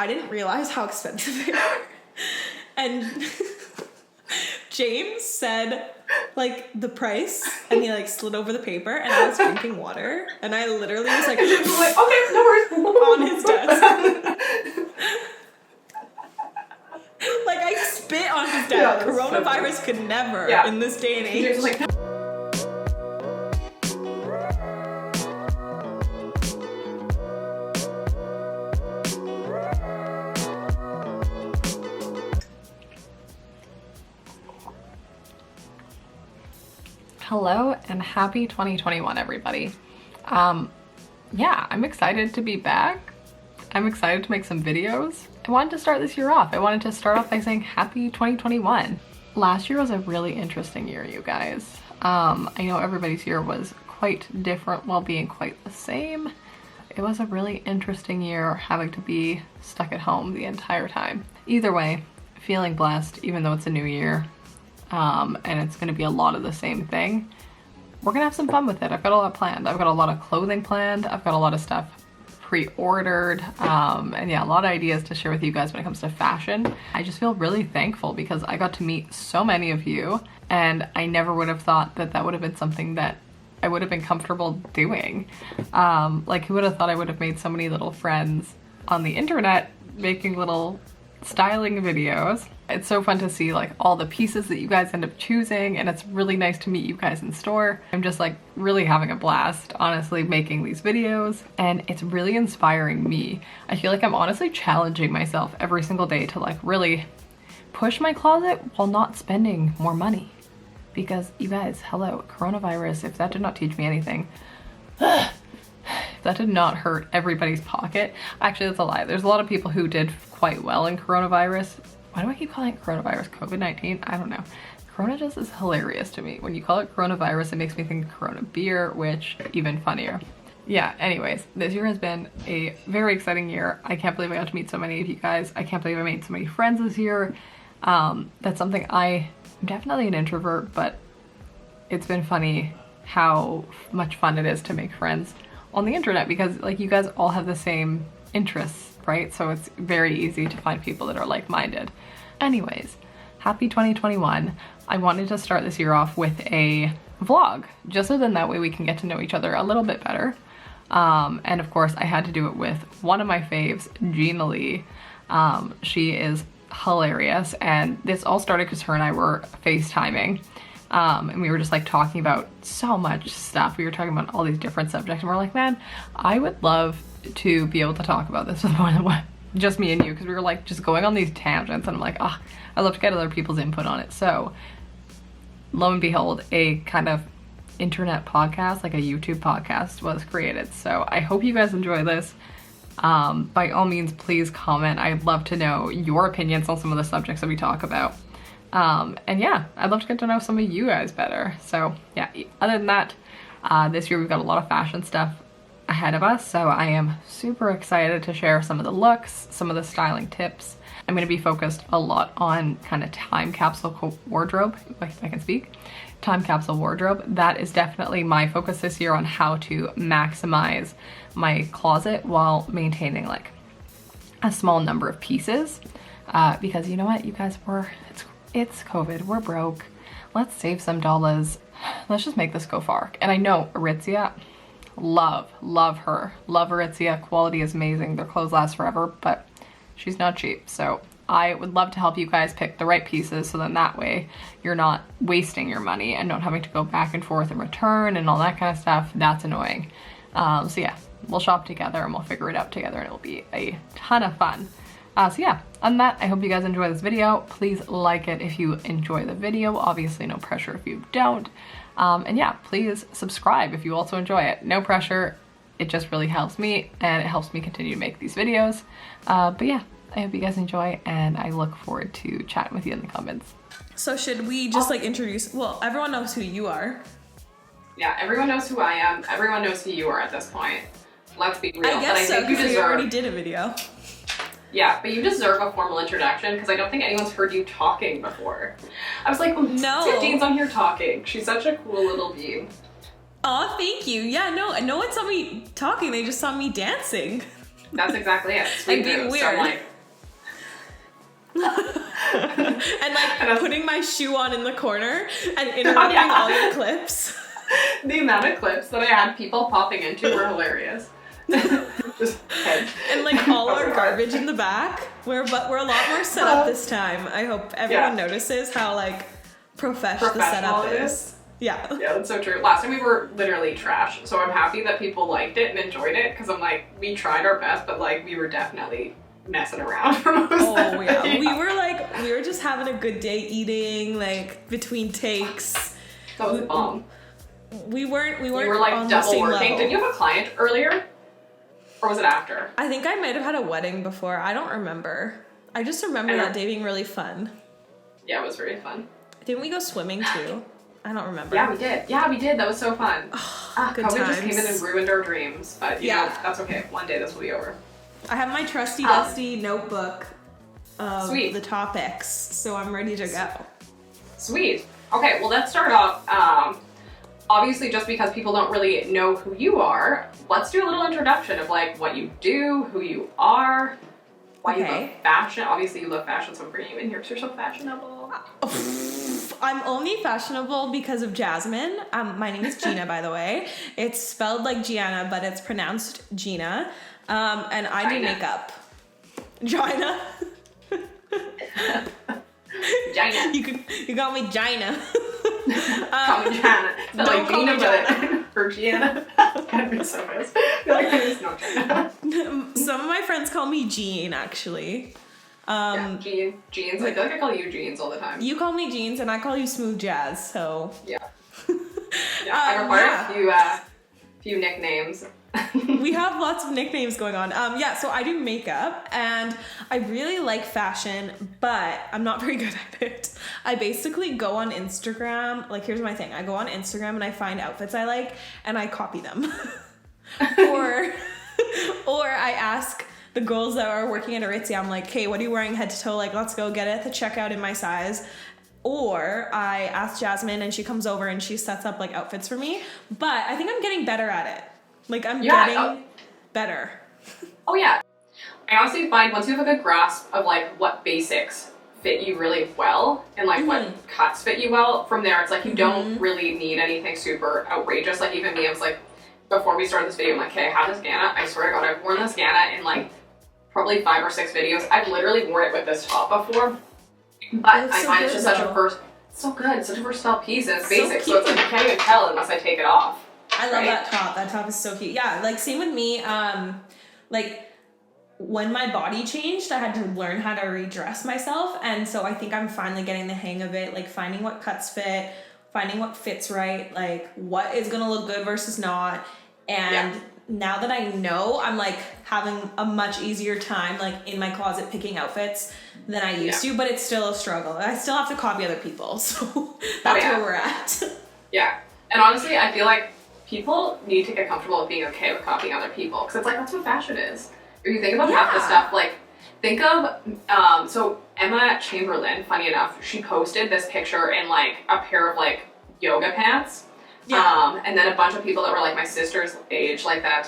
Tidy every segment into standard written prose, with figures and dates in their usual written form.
I didn't realize how expensive they are. And James said, like, the price, and he, like, slid over the paper, and I was drinking water, and I literally was like, okay, no worries. On his desk. Like, I spit on his desk. Yeah, Coronavirus so could never, yeah. in this day and age. James was like, no. Hello and happy 2021, everybody. Yeah, I'm excited to be back. I'm excited to make some videos. I wanted to start this year off. I wanted to start off by saying happy 2021. Last year was a really interesting year, you guys. I know everybody's year was quite different while being quite the same. It was a really interesting year having to be stuck at home the entire time. Either way, feeling blessed, even though it's a new year. And it's going to be a lot of the same thing. We're going to have some fun with it. I've got a lot planned. I've got a lot of clothing planned. I've got a lot of stuff pre-ordered. And yeah, a lot of ideas to share with you guys when it comes to fashion. I just feel really thankful because I got to meet so many of you, and I never would have thought that that would have been something that I would have been comfortable doing. Like, who would have thought I would have made so many little friends on the internet making little styling videos. It's so fun to see like all the pieces that you guys end up choosing, and it's really nice to meet you guys in store. I'm just like really having a blast, honestly, making these videos, and it's really inspiring me. I feel like I'm honestly challenging myself every single day to like really push my closet while not spending more money. Because you guys, hello, coronavirus, if that did not teach me anything, that did not hurt everybody's pocket. Actually, that's a lie. There's a lot of people who did quite well in coronavirus. Why do I keep calling it coronavirus? COVID-19? I don't know. Corona just is hilarious to me. When you call it coronavirus, it makes me think Corona beer, which even funnier. Yeah, anyways, this year has been a very exciting year. I can't believe I got to meet so many of you guys. I can't believe I made so many friends this year. That's something I'm definitely an introvert, but it's been funny how much fun it is to make friends on the internet because like you guys all have the same interests, right? So it's very easy to find people that are like-minded. Anyways, happy 2021. I wanted to start this year off with a vlog, just so then that way we can get to know each other a little bit better. And of course I had to do it with one of my faves, Jeanna. She is hilarious, and this all started because her and I were FaceTiming. And we were just like talking about so much stuff. We were talking about all these different subjects, and we're like, man, I would love to be able to talk about this with more than one, just me and you, because we were like just going on these tangents, and I'm like, oh, I'd love to get other people's input on it. So lo and behold, a kind of internet podcast, like a YouTube podcast, was created. So I hope you guys enjoy this. By all means, please comment. I'd love to know your opinions on some of the subjects that we talk about. And yeah, I'd love to get to know some of you guys better. So yeah, other than that, this year we've got a lot of fashion stuff ahead of us. So I am super excited to share some of the looks, some of the styling tips. I'm going to be focused a lot on kind of time capsule wardrobe, if I can speak. Time capsule wardrobe. That is definitely my focus this year, on how to maximize my closet while maintaining like a small number of pieces. Because you know what, you guys, it's COVID, we're broke. Let's save some dollars. Let's just make this go far. And I know Aritzia, love her. Love Aritzia, quality is amazing. Their clothes last forever, but she's not cheap. So I would love to help you guys pick the right pieces, so then that way you're not wasting your money and not having to go back and forth and return and all that kind of stuff. That's annoying. So yeah, we'll shop together and we'll figure it out together, and it'll be a ton of fun. So yeah, on that, I hope you guys enjoy this video. Please like it if you enjoy the video. Obviously no pressure if you don't. And yeah, please subscribe if you also enjoy it. No pressure. It just really helps me, and it helps me continue to make these videos. But yeah, I hope you guys enjoy, and I look forward to chatting with you in the comments. So should we just like introduce, well, everyone knows who you are. Yeah, everyone knows who I am. Everyone knows who you are at this point. Let's be real. I guess so, because we already did a video. Yeah, but you deserve a formal introduction because I don't think anyone's heard you talking before. I was like, no. Jean's on here talking. She's such a cool little being. Aw, thank you. Yeah, no one saw me talking. They just saw me dancing. That's exactly it. And being weird. So I'm like, And like putting my shoe on in the corner and interrupting all your clips. The amount of clips that I had people popping into were hilarious. Just heads. And like all our garbage in the back. We're a lot more set up this time. I hope everyone notices how like professional the setup is. Yeah. Yeah, that's so true. Last time we were literally trash, so I'm happy that people liked it and enjoyed it, because I'm like, we tried our best, but like we were definitely messing around for most of it. Yeah. We were just having a good day eating, like between takes. That was a bomb. We weren't You were like on double the same working. level. Did you have a client earlier? Or was it after? I think I might have had a wedding before. I don't remember. I just remember that day being really fun. Yeah, it was really fun. Didn't we go swimming too? I don't remember. Yeah, we did. That was so fun. Good COVID times. just came in and ruined our dreams. But you know, that's okay. One day this will be over. I have my trusty dusty notebook of Sweet. the topics, so I'm ready to go. Sweet. Okay, well let's start off. Obviously, just because people don't really know who you are, let's do a little introduction of like what you do, who you are, why you love fashion. Obviously, you love fashion, so I'm bringing you in here because you're so fashionable. I'm only fashionable because of Jasmine. My name is Jeanna, by the way. It's spelled like Gianna, but it's pronounced Jeanna. And I do makeup. Gina. Gina. You got me Gina. Call me Gianna. Not like Gina, but for Gianna. I'd be so pissed. I feel like it's not Gina. Some of my friends call me Jean, actually. Jeans. I feel like I call you Jeans all the time. You call me Jeans, and I call you Smooth Jazz, so... Yeah. I require a few nicknames. We have lots of nicknames going on. So I do makeup, and I really like fashion, but I'm not very good at it. I basically go on Instagram, like here's my thing. I go on Instagram and I find outfits I like, and I copy them. or I ask the girls that are working at Aritzia, I'm like, hey, what are you wearing head to toe? Like, let's go get it at the checkout in my size. Or I ask Jasmine and she comes over and she sets up like outfits for me. But I think I'm getting better at it. Like I'm getting better. Oh yeah. I honestly find once you have a good grasp of like what basics fit you really well and like what cuts fit you well, from there it's like you don't really need anything super outrageous. Like even me, I was like, before we started this video, I'm like, okay, how does Gana? I swear to God, I've worn this Gana in like probably 5 or 6 videos. I've literally worn it with this top before. But I find it's just such a so good. It's such a versatile piece and it's basic. So it's like you can't even tell unless I take it off. I love that top. That top is so cute. Yeah, like same with me. Like when my body changed, I had to learn how to redress myself. And so I think I'm finally getting the hang of it. Like finding what cuts fit, finding what fits right, like what is gonna look good versus not. And now that I know, I'm like having a much easier time like in my closet picking outfits than I used to, but it's still a struggle. I still have to copy other people, so that's where we're at. Yeah, and honestly, I feel like people need to get comfortable with being okay with copying other people, because it's like that's what fashion is. If you think about half the stuff, like think of so Emma Chamberlain, funny enough, she posted this picture in like a pair of like yoga pants. And then a bunch of people that were like my sister's age, like that,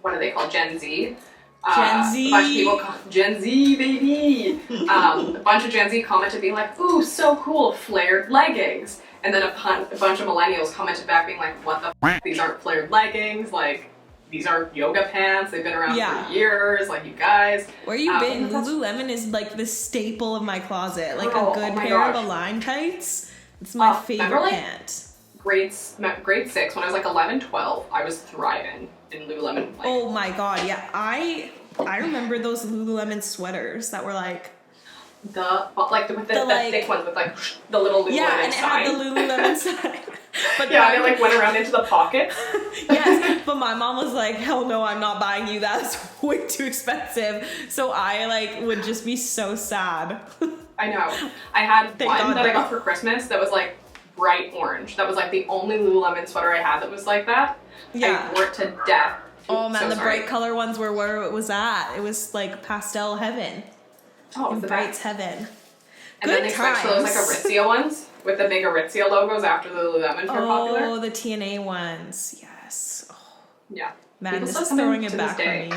what are they called? Gen Z. Gen Z. A bunch of people, Gen Z, baby. A bunch of Gen Z commented being like, ooh, so cool, flared leggings. And then a bunch of millennials commented back being like, what the f***, these aren't flared leggings, like, these are yoga pants, they've been around for years, like, you guys. Where you been? Lululemon is like the staple of my closet. Like a good pair of Align tights. It's my favorite pant. Grade 6, when I was like 11, 12, I was thriving in Lululemon. Like, oh my god, yeah. I remember those Lululemon sweaters that were like with the thick ones with like the little Lululemon sign. Yeah, and it had the Lululemon sign. But yeah, and it like went around into the pockets. Yes, but my mom was like, hell no, I'm not buying you. That's way too expensive. So I like would just be so sad. I know. I had one that I got for Christmas that was like bright orange. That was like the only Lululemon sweater I had that was like that. Yeah. I wore it to death. Oh man, bright color ones were where it was at. It was like pastel heaven. Oh, it was the brights heaven. And then they switched to those like Aritzia ones with the big Aritzia logos after the Lululemon were popular. Oh, the TNA ones. Yes. Oh. Yeah. Man, this is throwing it back for me.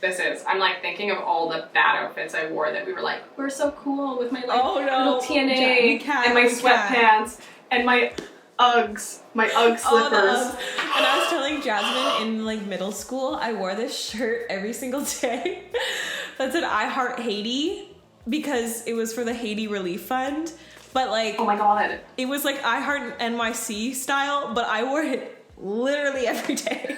this is. I'm like thinking of all the bad outfits I wore that we were like, we're so cool with my like little TNA and my sweatpants and my Uggs, my Ugg slippers. And I was telling Jasmine in like middle school, I wore this shirt every single day that said I Heart Haiti because it was for the Haiti Relief Fund. But like, oh my god, it was like I Heart NYC style, but I wore it literally every day.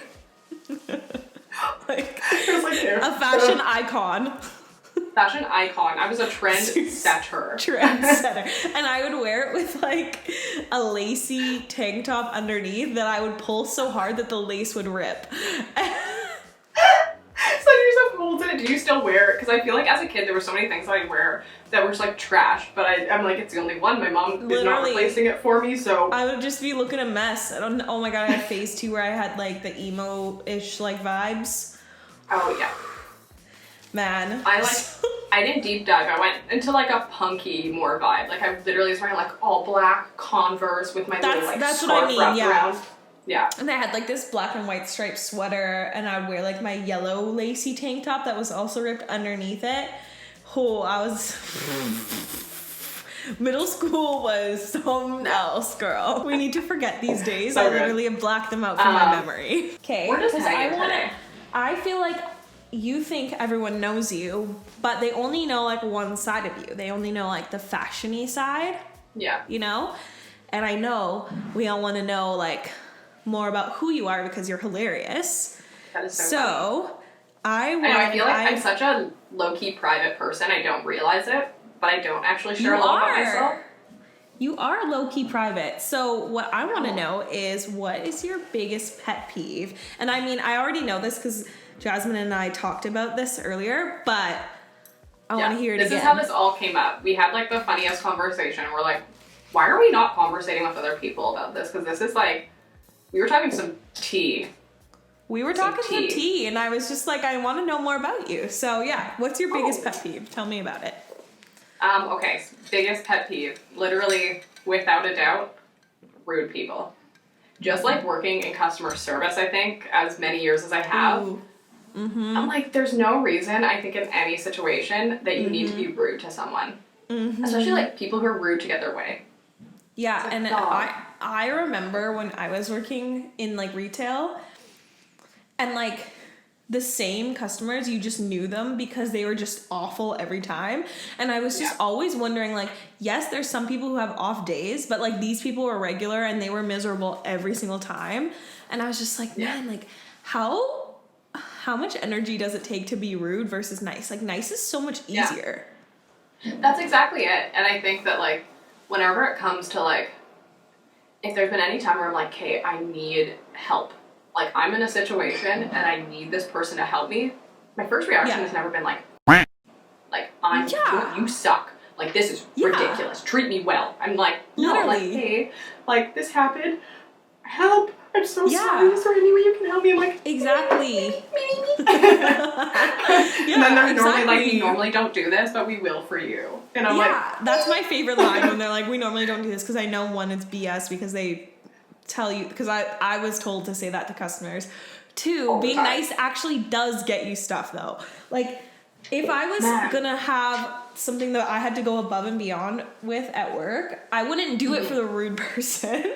Like, it was like a fashion icon. Fashion icon. I was a trendsetter. Trendsetter. And I would wear it with like a lacy tank top underneath that I would pull so hard that the lace would rip. So you're so cool today. Do you still wear it? Because I feel like as a kid there were so many things that I'd wear that were just like trash, but I'm like, it's the only one. My mom is not replacing it for me, so I would just be looking a mess. I don't know. Oh my god, I had phase 2 where I had like the emo-ish like vibes. Oh yeah. Man. I didn't deep dive. I went into like a punky more vibe. Like I literally was wearing like all black Converse with my little like that's scarf what I mean, wrapped yeah. around. Yeah. And I had like this black and white striped sweater, and I would wear like my yellow lacy tank top that was also ripped underneath it. Oh, I was... Middle school was something else, girl. We need to forget these days. So I literally have blacked them out from my memory. Okay. We're just hanging today. I feel like you think everyone knows you, but they only know like one side of you. They only know like the fashion-y side. Yeah. You know? And I know we all want to know like more about who you are because you're hilarious. That is so funny. I feel like I'm such a low-key private person. I don't realize it, but I don't actually share a lot about myself. You are low-key private. So what I want to know is, what is your biggest pet peeve? And I mean, I already know this because Jasmine and I talked about this earlier, but I want to hear it again. This is how this all came up. We had like the funniest conversation. We're like, why are we not conversating with other people about this? Because this is like, we were talking some tea. We were talking some tea, and I was just like, I want to know more about you. So yeah, what's your biggest pet peeve? Tell me about it. Okay, biggest pet peeve, literally, without a doubt, rude people. Just like working in customer service, I think, as many years as I have, I'm like, there's no reason, I think, in any situation that you need to be rude to someone. Especially like people who are rude to get their way. Yeah, like, and I remember when I was working in like retail, and like the same customers, you just knew them because they were just awful every time. And I was just always wondering, like, yes, there's some people who have off days, but like these people were regular and they were miserable every single time. And I was just like, man, like how much energy does it take to be rude versus nice? Like nice is so much easier. That's exactly it. And I think that like whenever it comes to like, if there's been any time where I'm like, okay, I need help. Like, I'm in a situation and I need this person to help me. My first reaction has never been like, you suck. Like, this is ridiculous. Treat me well. I'm like, no, like, hey, like, this happened. Help. I'm so sorry. Is there any way you can help me? I'm like, exactly. And then they're normally like, we normally don't do this, but we will for you. And I'm like, that's my favorite line when they're like, we normally don't do this, because I know one, it's BS because they tell you, because I was told to say that to customers. 2, being nice actually does get you stuff though. Like if I was gonna have something that I had to go above and beyond with at work, I wouldn't do it for the rude person.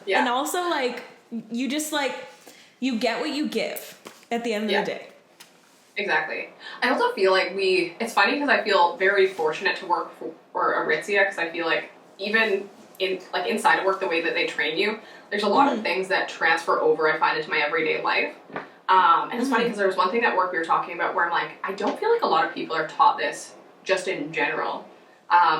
Yeah. And also like you just like, you get what you give at the end of the day. Exactly. I also feel like it's funny because I feel very fortunate to work for Aritzia, because I feel like even in like inside of work, the way that they train you, there's a lot of things that transfer over, I find, into my everyday life. And it's funny because there was one thing at work we were talking about where I'm like, I don't feel like a lot of people are taught this just in general,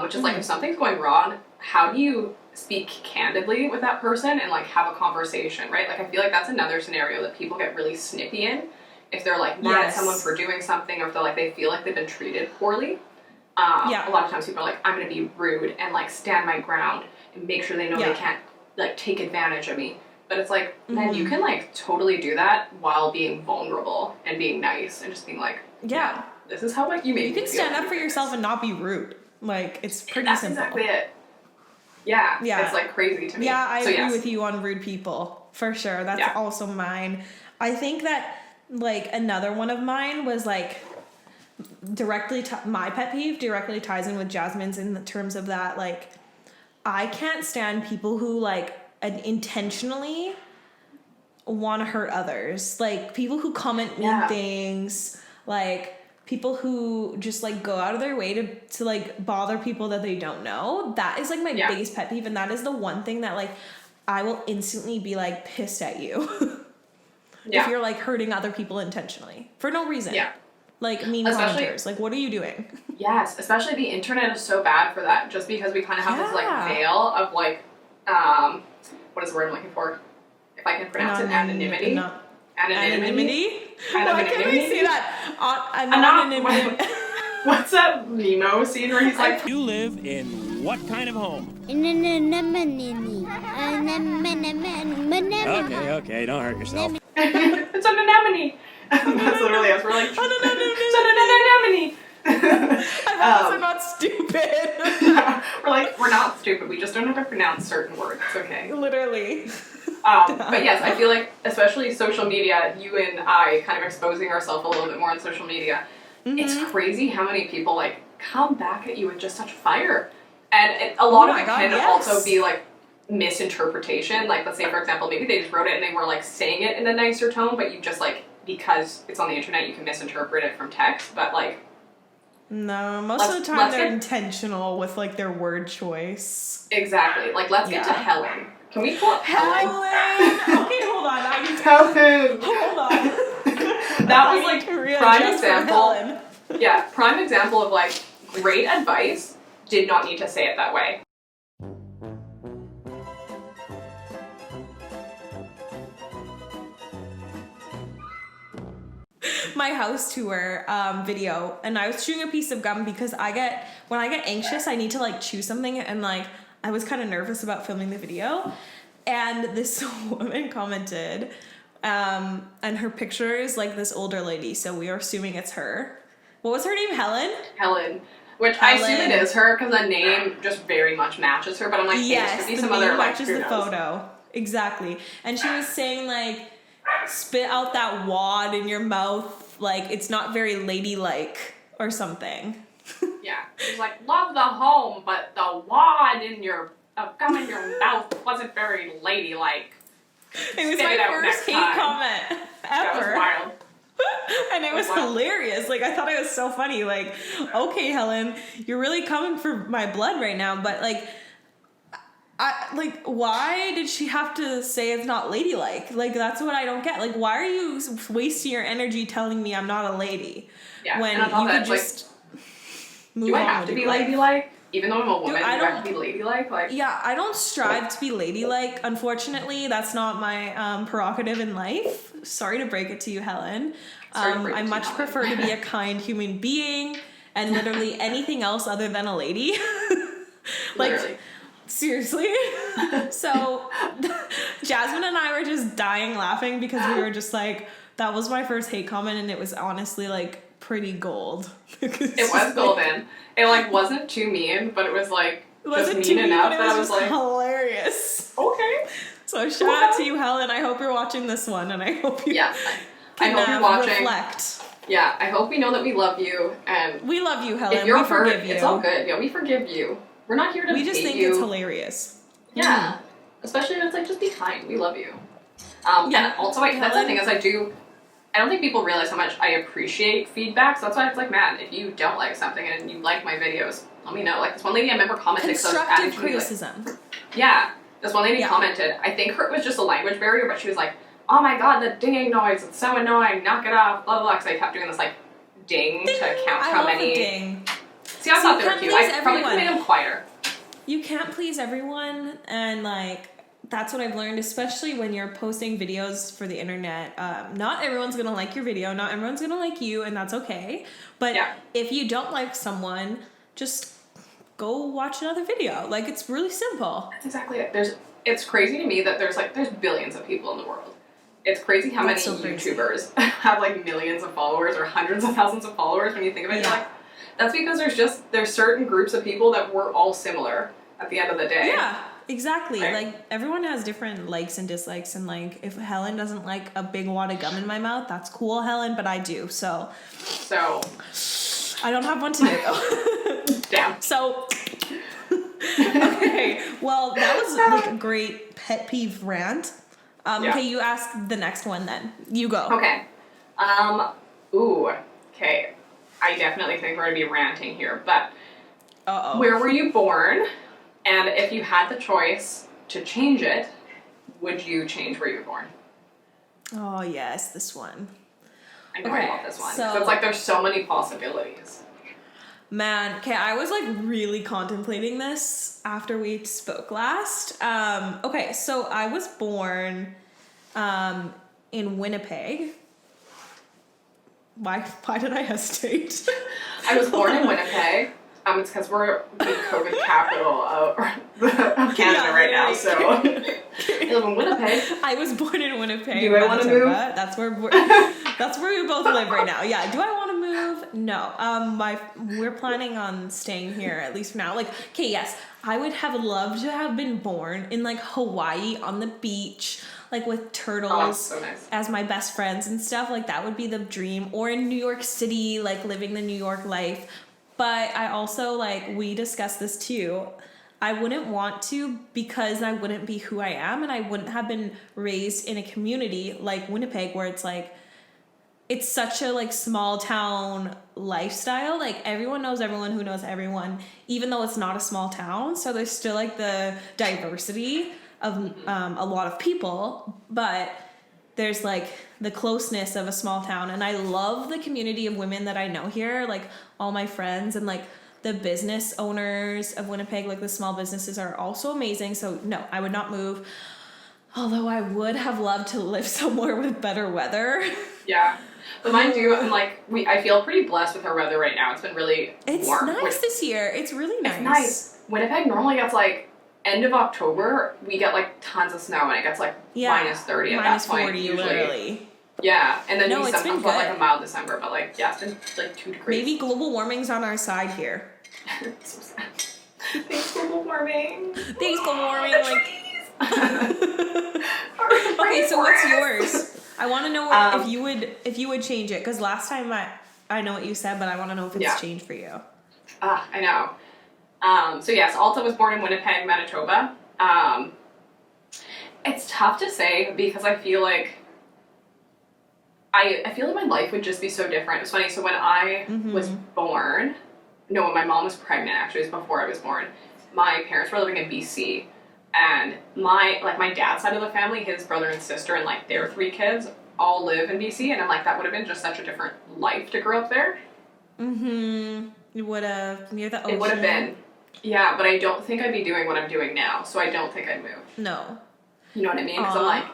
which is like, if something's going wrong, how do you speak candidly with that person and like have a conversation, right? Like I feel like that's another scenario that people get really snippy in, if they're like mad at someone for doing something, or if they're like, they feel like they've been treated poorly. A lot of times people are like, I'm gonna be rude and like stand my ground and make sure they know they can't like take advantage of me. But it's like, man, you can like totally do that while being vulnerable and being nice and just being like, this is how like you make me feel. You can stand up for yourself and not be rude. Like it's pretty simple. That's exactly it. Yeah, it's like crazy to me. Yeah, I agree with you on rude people for sure. That's also mine. I think that like another one of mine was like my pet peeve directly ties in with Jasmine's in the terms of that, like, I can't stand people who like intentionally want to hurt others. Like people who comment mean things, like people who just like go out of their way to like bother people that they don't know. That is like my biggest pet peeve, and that is the one thing that like I will instantly be like pissed at you if you're like hurting other people intentionally for no reason. Yeah. Like mean commenters. Like what are you doing? Yes, especially the internet is so bad for that, just because we kind of have this like veil of like what is the word I'm looking for? If I can pronounce it, anonymity. Anonymity? Why can't I say that? Anonymity. What's that Nemo scene where he's like, you live in what kind of home? Okay, don't hurt yourself. It's an anemone. That's literally us. We're like, it's an anemone. I thought we're not stupid. We're like, we're not stupid. We just don't know how to pronounce certain words. It's okay. Literally. But yes, I feel like, especially social media, you and I kind of exposing ourselves a little bit more on social media. Mm-hmm. It's crazy how many people like come back at you with just such fire. And a lot of it can also be like misinterpretation. Like, let's say, for example, maybe they just wrote it and they were like saying it in a nicer tone, but you just like, because it's on the internet, you can misinterpret it from text. But like, no, most of the time they're intentional with like their word choice. Exactly. Like, let's get to Helen. Can we pull up Helen? Okay, hold on. I need to... Helen! Hold on. That was like prime example. Yeah, prime example of like great advice. Did not need to say it that way. My house tour video, and I was chewing a piece of gum because when I get anxious, I need to like chew something, and like I was kind of nervous about filming the video, and this woman commented, and her picture is like this older lady, so we are assuming it's her. What was her name? Helen? Helen. Which I assume it is her because the name just very much matches her, but I'm like, yes, hey, some other like matches the photo. Exactly. And she was saying like, spit out that wad in your mouth, like it's not very ladylike or something. Yeah. She's like, love the home, but the wad in your gum in your mouth wasn't very ladylike. It was my first hate comment ever. That was wild. And it was hilarious. Like, I thought it was so funny. Like, okay, Helen, you're really coming for my blood right now, but like, why did she have to say it's not ladylike? Like, that's what I don't get. Like, why are you wasting your energy telling me I'm not a lady? Yeah, when you could just move on. Do I have to be ladylike? Even though I'm a woman, do I have to be ladylike? Like, yeah, I don't strive to be ladylike. Unfortunately, that's not my prerogative in life. Sorry to break it to you, Helen. I much prefer to be a kind human being and literally anything else other than a lady. Like, literally. Seriously. So Jasmine and I were just dying laughing because we were just like, that was my first hate comment, and it was honestly like pretty gold. It was golden. It like wasn't too mean, but it was like just mean enough that I was like hilarious. Okay. So shout out to you, Helen. I hope you're watching this one, and I hope you I hope you're watching. Reflect. Yeah, I hope we know that we love you, and we love you, Helen. If you're hurt, forgive you. It's all good. Yeah, we forgive you. We're not here to hate you. We just think it's hilarious. Yeah. Especially when it's like, just be kind. We love you. And also, that's the thing is I don't think people realize how much I appreciate feedback. So that's why it's like, man, if you don't like something and you like my videos, let me know. Like this one lady I remember commented. Constructive criticism. Like, yeah. This one lady commented. I think it was just a language barrier, but she was like, oh my god, the dinging noise. It's so annoying. Knock it off. Blah, blah, blah. Because I kept doing this like ding to count how many. Ding. See, I thought they were cute. I probably could have made them quieter. You can't please everyone, and like that's what I've learned, especially when you're posting videos for the internet. Not everyone's gonna like your video, not everyone's gonna like you, and that's okay. But if you don't like someone, just go watch another video. Like, it's really simple. That's exactly it. It's crazy to me that there's billions of people in the world. It's crazy how many YouTubers have like millions of followers or hundreds of thousands of followers when you think of it. You're like, that's because there's certain groups of people that we're all similar at the end of the day. Yeah. exactly. Right. Like, everyone has different likes and dislikes, and like, if Helen doesn't like a big wad of gum in my mouth, that's cool, Helen, but I do, so I don't have one today, though. Damn. So, okay, well, that was like a great pet peeve rant. Okay, you ask the next one then. You go. Okay. Okay. I definitely think we're gonna be ranting here, but where were you born? And if you had the choice to change it, would you change where you were born? Oh, yes, this one. I know Okay, I love this one. so- So it's like there's so many possibilities. Man, okay, I was like really contemplating this after we spoke last. Okay, so I was born in Winnipeg. Why did I hesitate? I was born in Winnipeg. It's because we're the COVID capital of Canada right now, so I live in Winnipeg. I was born in Winnipeg. Do I want to move? That's where we both live right now. Yeah. Do I want to move? No. We're planning on staying here at least for now. Like, okay, yes, I would have loved to have been born in like Hawaii on the beach, like with turtles so nice. as my best friends and stuff. Like that would be the dream. Or in New York City, like living the New York life. But I also, like, we discussed this too. I wouldn't want to because I wouldn't be who I am, and I wouldn't have been raised in a community like Winnipeg where it's like, it's such a like small town lifestyle. Like everyone knows everyone who knows everyone, even though it's not a small town. So there's still like the diversity of a lot of people, but there's like the closeness of a small town. And I love the community of women that I know here, like all my friends and like the business owners of Winnipeg, like the small businesses are also amazing. So no, I would not move. Although I would have loved to live somewhere with better weather. Yeah. But mine do, and like, I feel pretty blessed with our weather right now. It's been really warm. It's nice this year. It's really nice. It's nice. Winnipeg normally gets like, end of October, we get like tons of snow, and it gets like minus 30 at that point. -40, usually. literally. Yeah, and then No, we it's sometimes been get like good. a mild December, but like, yeah, it's been like 2 degrees. Maybe global warming's on our side here. It's so sad. Thanks, global warming. Thanks, global warming. The Like, trees. okay, so what's yours? I want to know if you would change it, because last time I know what you said, but I want to know if it's changed for you. I know. So yes, Alta was born in Winnipeg, Manitoba. It's tough to say because I feel like my life would just be so different. It's funny. So when I was born, when my mom was pregnant, actually, it was before I was born. My parents were living in BC, and my dad's side of the family, his brother and sister, and like their 3 kids all live in BC, and I'm like, that would have been just such a different life to grow up there. You would have near the ocean. It would have been. Yeah, but I don't think I'd be doing what I'm doing now, so I don't think I'd move. No. You know what I mean? Because I'm like,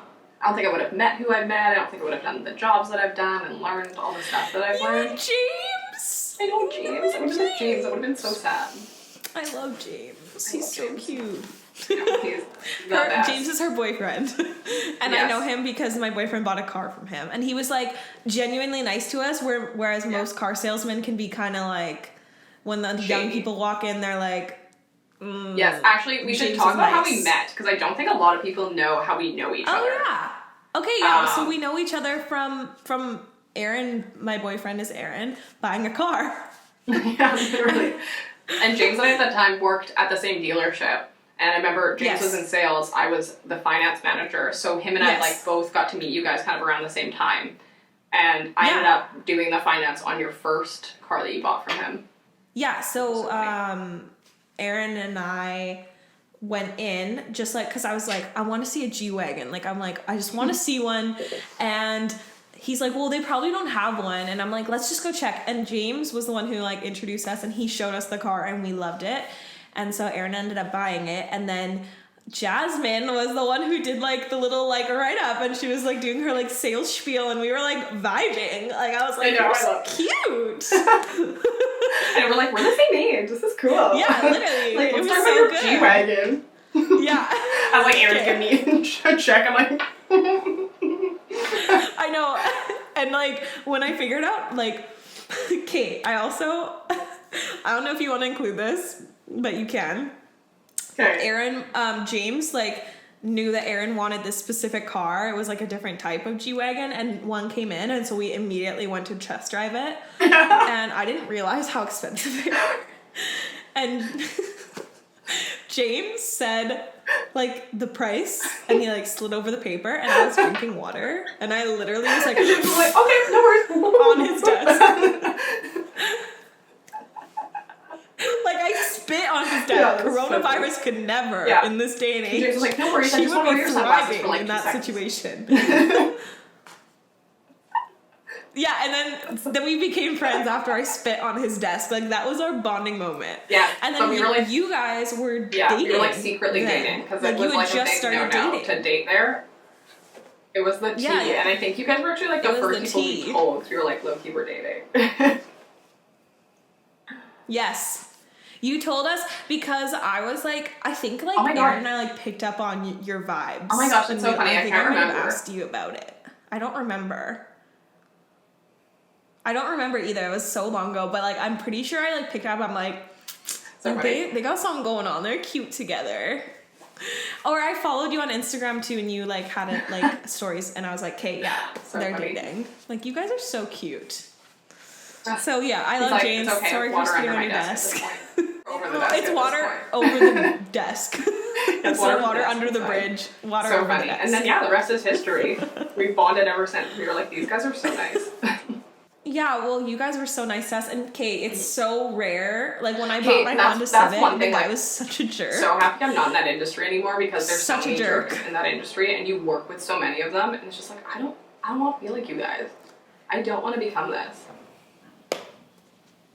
I don't think I would have met who I've met. I don't think I would have done the jobs that I've done and learned all the stuff that I've learned. James! I know James. I would have met James. I would have been so sad. I love James. He's so James. cute. No, he's the best. James is her boyfriend. And I know him because my boyfriend bought a car from him. And he was like genuinely nice to us, whereas most car salesmen can be kind of like, when the young people walk in, they're like, yes, actually, we should James talk is about how nice. we met, because I don't think a lot of people know how we know each other. Oh, yeah. Okay, yeah. So we know each other from Aaron, my boyfriend is Aaron, buying a car. Yeah, literally. And James and I at that time worked at the same dealership. And I remember James was in sales, I was the finance manager. So him and I like both got to meet you guys kind of around the same time. And I ended up doing the finance on your first car that you bought from him. Yeah, so Aaron and I went in just like, because I was like, I want to see a G-Wagon. Like, I'm like, I just want to see one. And he's like, well, they probably don't have one. And I'm like, let's just go check. And James was the one who like introduced us, and he showed us the car, and we loved it. And so Aaron ended up buying it. And then Jasmine was the one who did like the little like write up, and she was like doing her like sales spiel, and we were like vibing. Like, I was like, you're so cute. And we're like, we're the same age. This is cool. Yeah, literally. Like, it let's was talk so about good. G-Wagon. Yeah. I was like, Aaron's giving me a check. I'm like, I know. And like when I figured out, like, okay, I don't know if you want to include this, but you can. Aaron, James, like, knew that Aaron wanted this specific car. It was like a different type of G-Wagon, and one came in, and so we immediately went to test drive it. And I didn't realize how expensive they were. And James said, like, the price, and he, like, slid over the paper, and I was drinking water, and I literally was like, okay, no worries. on his desk. Like, I spit on his desk. Yeah, Coronavirus could never, in this day and age. James was like, no worries, I she just would want to wear be your sunglasses thriving for like in 2 that seconds. situation. Yeah, and then we became friends after I spit on his desk. Like, that was our bonding moment. Yeah, and then we were like, you guys were dating. Yeah, we were like secretly dating because it was you like had a just big no started to date there. It was the tea, and I think you guys were actually like the first people we told. We were like, low key, we're dating. Yes. You told us because I was like, I think like Aaron and I like picked up on your vibes. Oh my gosh, that's so funny. I can't remember. I asked you about it. I don't remember. I don't remember either. It was so long ago, but like I'm pretty sure I like picked up. I'm like, so they got something going on. They're cute together. Or I followed you on Instagram too, and you like had it like stories, and I was like, okay, yeah, so they're funny. dating. Like you guys are so cute. So yeah, I love James. It's okay, Sorry for spitting on your desk. Over the desk. It's water over the desk. It's water under the bridge. Water so over funny. the desk. And then the rest is history. We've bonded ever since. We were like, these guys are so nice. Yeah, well, you guys were so nice to us, and Kate, it's so rare. Like when I bought my Honda Civic, the guy was such a jerk. So happy I'm not in that industry anymore because there's such so many a jerk jerks in that industry, and you work with so many of them, and it's just like I don't want to be like you guys. I don't want to become this.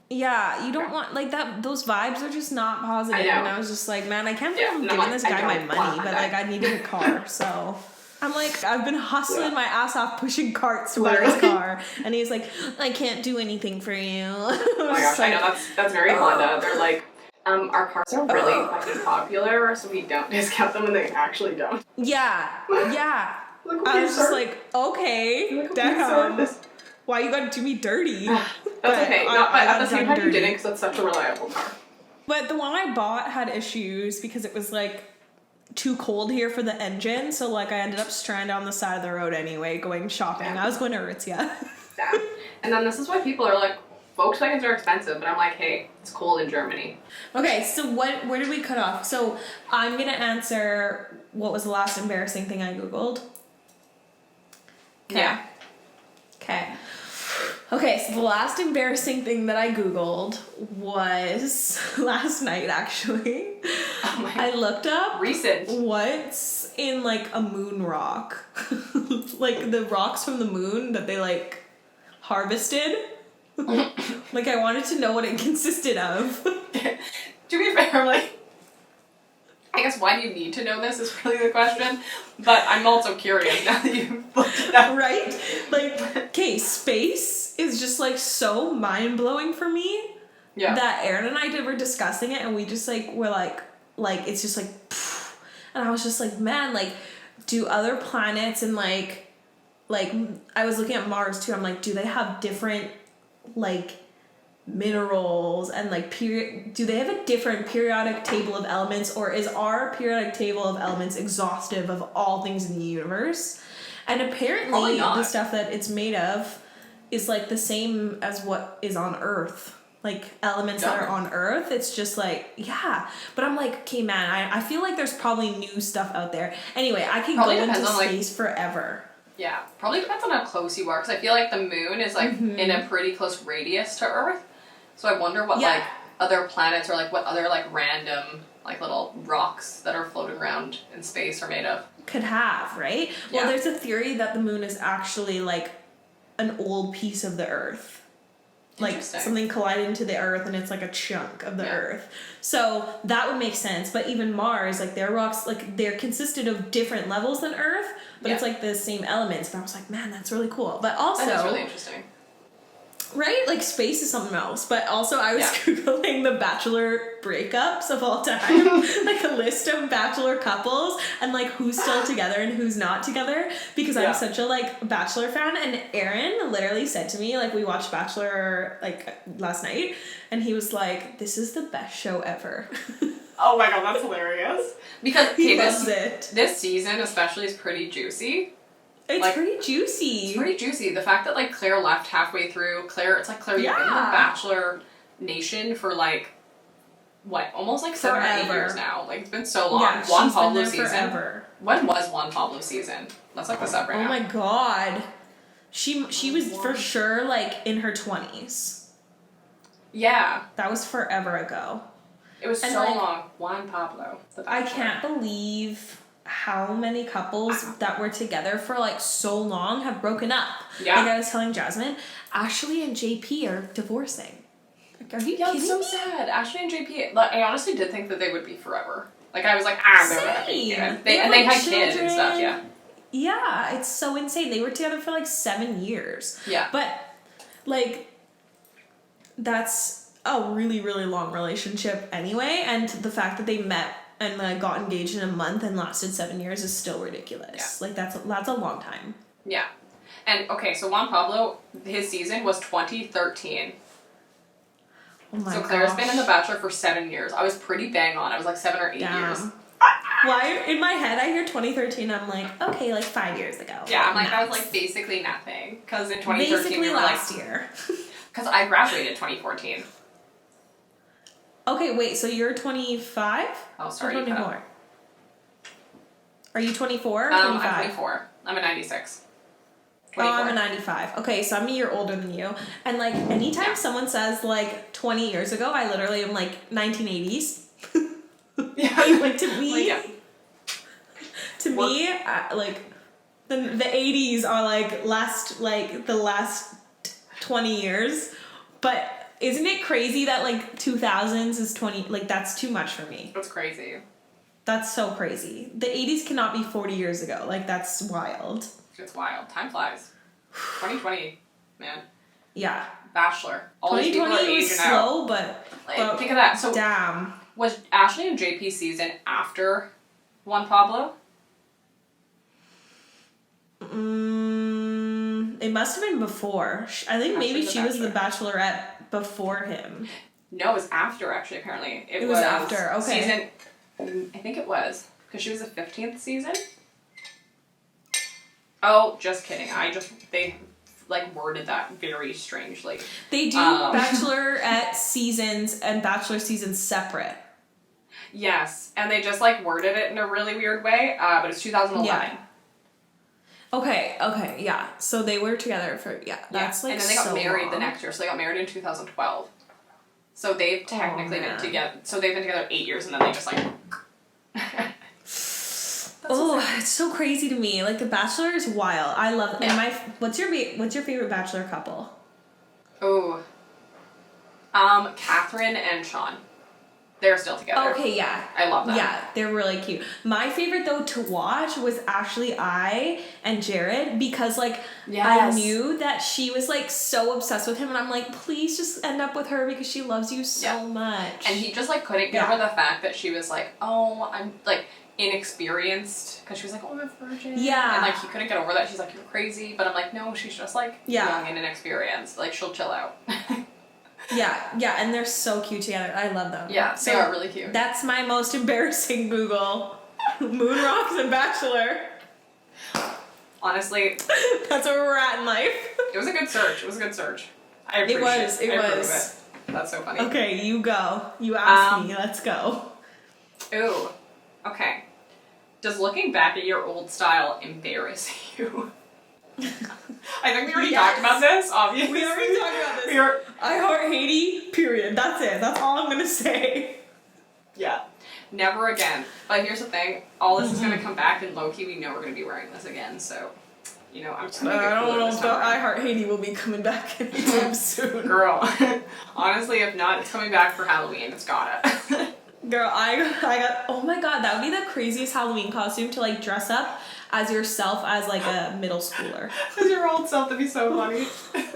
Yeah, you don't want like that. Those vibes are just not positive. I know. And I was just like, man, I can't believe I'm giving like, this guy my money, but like I needed a car, so. I'm like, I've been hustling my ass off pushing carts to buy his car, and he's like, I can't do anything for you. Oh my gosh, I know that's very Honda. They're like, our cars are really fucking popular, so we don't discount them, and they actually don't. Yeah. Look, I was just like, okay, damn. Why you gotta do me dirty? That's okay. But at the same time, you didn't, because it's such a reliable car. But the one I bought had issues because it was like too cold here for the engine, so like I ended up stranded on the side of the road anyway, going shopping. I was going to Aritzia. Yeah. And then this is why people are like, Volkswagens are expensive, but I'm like, hey, it's cold in Germany. Okay, so where did we cut off? So I'm gonna answer what was the last embarrassing thing I Googled. Yeah. Okay, so the last embarrassing thing that I Googled was last night, actually. Oh my I looked up recent what's in like a moon rock. Like the rocks from the moon that they like harvested. Like I wanted to know what it consisted of. To be fair, I'm like, I guess why do you need to know this is really the question, but I'm also curious now that you've looked it up. Right? Like, okay, space is just like so mind-blowing for me. Yeah. That Aaron and I were discussing it, and we just like were like it's just like pfft. And I was just like, man, like do other planets and like I was looking at Mars too. I'm like, do they have different like minerals and like do they have a different periodic table of elements, or is our periodic table of elements exhaustive of all things in the universe? And apparently the stuff that it's made of is like the same as what is on Earth, like elements that are on Earth. It's just like, yeah, but I'm like, okay, man, I feel like there's probably new stuff out there. Anyway, I could go into space forever. Yeah, probably depends on how close you are, because I feel like the moon is like in a pretty close radius to Earth. So I wonder what like other planets or like what other like random like little rocks that are floating around in space are made of. Could have, right? Well, there's a theory that the moon is actually like an old piece of the Earth. Like something collided into the Earth and it's like a chunk of the Earth. So that would make sense. But even Mars, like their rocks, like they're consisted of different levels than Earth, but it's like the same elements. But I was like, man, that's really cool. But also, that's really interesting. Right? Like space is something else. But also I was Googling the Bachelor breakups of all time. Like a list of Bachelor couples and like who's still together and who's not together. Because I'm such a like Bachelor fan. And Aaron literally said to me, like we watched Bachelor like last night. And he was like, this is the best show ever. Oh my god, that's hilarious. Because He loves it. This season especially is pretty juicy. It's like, pretty juicy. It's pretty juicy. The fact that like Claire left halfway through. Claire, it's like Claire, you've been in the Bachelor Nation for like what, almost like 7 or 8 years now. Like it's been so long. Yeah, Juan she's been Pablo there season. forever. When was Juan Pablo season? Let's look this up right now. Oh my god. She was for sure like in her 20s. Yeah. That was forever ago. It was And, so like, long. Juan Pablo. I can't believe how many couples that were together for like so long have broken up. Yeah. Like I was telling Jasmine, Ashley and JP are divorcing. Like, are you kidding it's so me? sad. Ashley and JP, like, I honestly did think that they would be forever. Like, I was like, they're gonna be. Yeah. They And have, they like, had kids and stuff, children. yeah. Yeah, it's so insane. They were together for like 7 years. Yeah. But like that's a really, really long relationship anyway, and the fact that they met and like got engaged in a month and lasted 7 years is still ridiculous. Yeah. Like that's a long time. Yeah. And, okay, so Juan Pablo, his season was 2013. Oh my So Claire's gosh. been in The Bachelor for 7 years. I was pretty bang on. I was like 7 or 8 years. Why in my head I hear 2013, I'm like, okay, like 5 years ago. Yeah, I'm like, that was max. like basically nothing. Because in 2013 basically we were last like, year. because I graduated 2014. Okay, wait, so you're 25? Oh, sorry. Or you cut 24? out. Are you 24 or 25? I'm 24. I'm a 96. Oh, 24. I'm a 95. Okay, so I'm a year older than you. And like anytime someone says like 20 years ago, I literally am like 1980s. Yeah. Like to me, Like, yeah. like the 80s are like the last 20 years. But isn't it crazy that like 2000s is 20, like that's too much for me. That's crazy. That's so crazy. The 80s cannot be 40 years ago. Like that's wild. It's wild. Time flies. 2020, man. Yeah. Bachelor. All these people are 2020 aging was out. slow, but Think of that. So damn. was Ashley and JP season after Juan Pablo? It must have been before. I think maybe Ashley she was the Bachelor. Bachelorette before him. No, it was after, actually, apparently. It was after, okay. Season, I think it was. Because she was the 15th season? Oh, just kidding. They, like, worded that very strangely. They do Bachelorette seasons and Bachelor seasons separate. Yes, and they just, like, worded it in a really weird way, but it's 2011. Yeah. Okay, yeah. So they were together for, that's like and then they got so married long. the next year, so they got married in 2012. So they've technically been man. together, so they've been together 8 years, and then they just, like... It's so crazy to me. Like The Bachelor is wild. I love it. Yeah. And what's your favorite Bachelor couple? Oh. Catherine and Sean. They're still together. Okay, yeah. I love them. Yeah, they're really cute. My favorite though to watch was actually I and Jared because like I Yes. knew that she was like so obsessed with him and I'm like, please just end up with her because she loves you so much. And he just, like, couldn't get over the fact that she was like, oh, I'm, like, inexperienced. Because she was like, oh, I'm a virgin. Yeah. And, like, he couldn't get over that. She's like, you're crazy. But I'm like, no, she's just, like, young and inexperienced. Like, she'll chill out. Yeah, and they're so cute together. I love them. Yeah, so they are really cute. That's my most embarrassing Google. Moon rocks and Bachelor. Honestly, That's where we're at in life. it was a good search. I appreciate It I approve was. it. That's so funny. Okay, you go. You asked me. Let's go. Ooh. Okay. Does looking back at your old style embarrass you? I think we already talked about this, obviously. We already talked about this. I heart Haiti, period. That's it. That's all I'm going to say. Yeah. Never again. But here's the thing. All this is going to come back, and low-key, we know we're going to be wearing this again, so... You know, I'm just going to get I don't cooler know this if time I around. Heart Haiti will be coming back anytime soon. Girl. Honestly, if not, it's coming back for Halloween. It's gotta. Girl, I got, oh my god, that would be the craziest Halloween costume to like dress up as yourself as like a middle schooler. As your old self, that'd be so funny.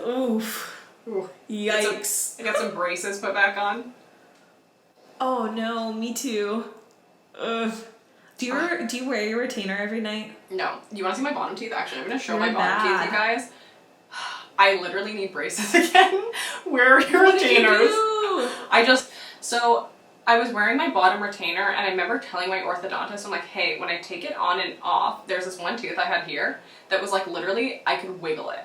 Oof. Ooh. Yikes. I got some braces put back on. Oh no, me too. Ugh. Do you wear your retainer every night? No. You want to see my bottom teeth? Actually, I'm going to show You're my bottom bad. teeth, you guys. I literally need braces again. Where are your What did you retainers? do? So, I was wearing my bottom retainer, and I remember telling my orthodontist, I'm like, hey, when I take it on and off, there's this one tooth I had here that was like literally, I could wiggle it.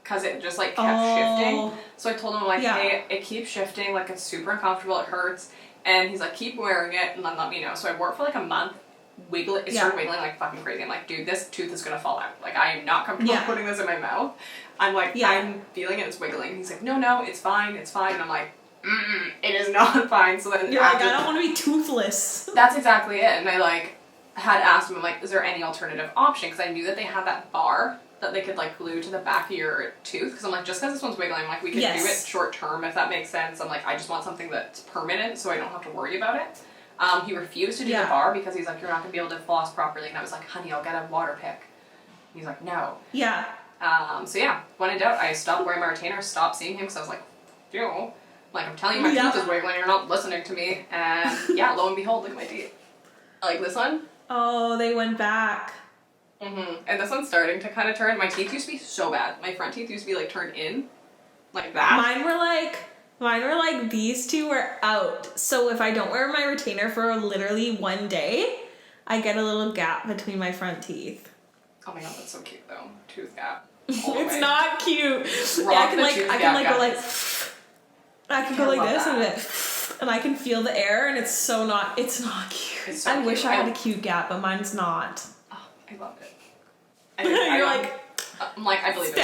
Because it just like kept shifting. So I told him, I'm like, hey, it keeps shifting, like it's super uncomfortable, it hurts. And he's like, keep wearing it and then let me know. So I wore it for like a month, it started wiggling like fucking crazy. I'm like, dude, this tooth is gonna fall out. Like, I am not comfortable putting this in my mouth. I'm like, I'm feeling it, it's wiggling. He's like, no, it's fine. And I'm like, it is not fine. So then you're like, I don't want to be toothless. That's exactly it. And I like had asked him, I'm like, is there any alternative option? Because I knew that they had that bar that they could like glue to the back of your tooth. Because I'm like, just because this one's wiggling, I'm like, we could do it short term if that makes sense. I'm like, I just want something that's permanent so I don't have to worry about it. He refused to do the bar because he's like, you're not going to be able to floss properly. And I was like, honey, I'll get a water pick. He's like, no. Yeah. So yeah, when in doubt, I stopped wearing my retainer, stopped seeing him because I was like, ew. Like, I'm telling you my tooth is wiggling, you're not listening to me. And yeah, lo and behold, look at my teeth. Like this one. Oh, they went back. And this one's starting to kind of turn. My teeth used to be so bad. My front teeth used to be like turned in. Like that. Mine were like these two were out. So if I don't wear my retainer for literally one day, I get a little gap between my front teeth. Oh my god, that's so cute though. Tooth gap. It's not cute. Rock I can the go like I can go like this and I can feel the air and it's not cute. It's so I cute. wish I had a cute gap, but mine's not. Oh, I love it. You're like, I'm like, I believe it.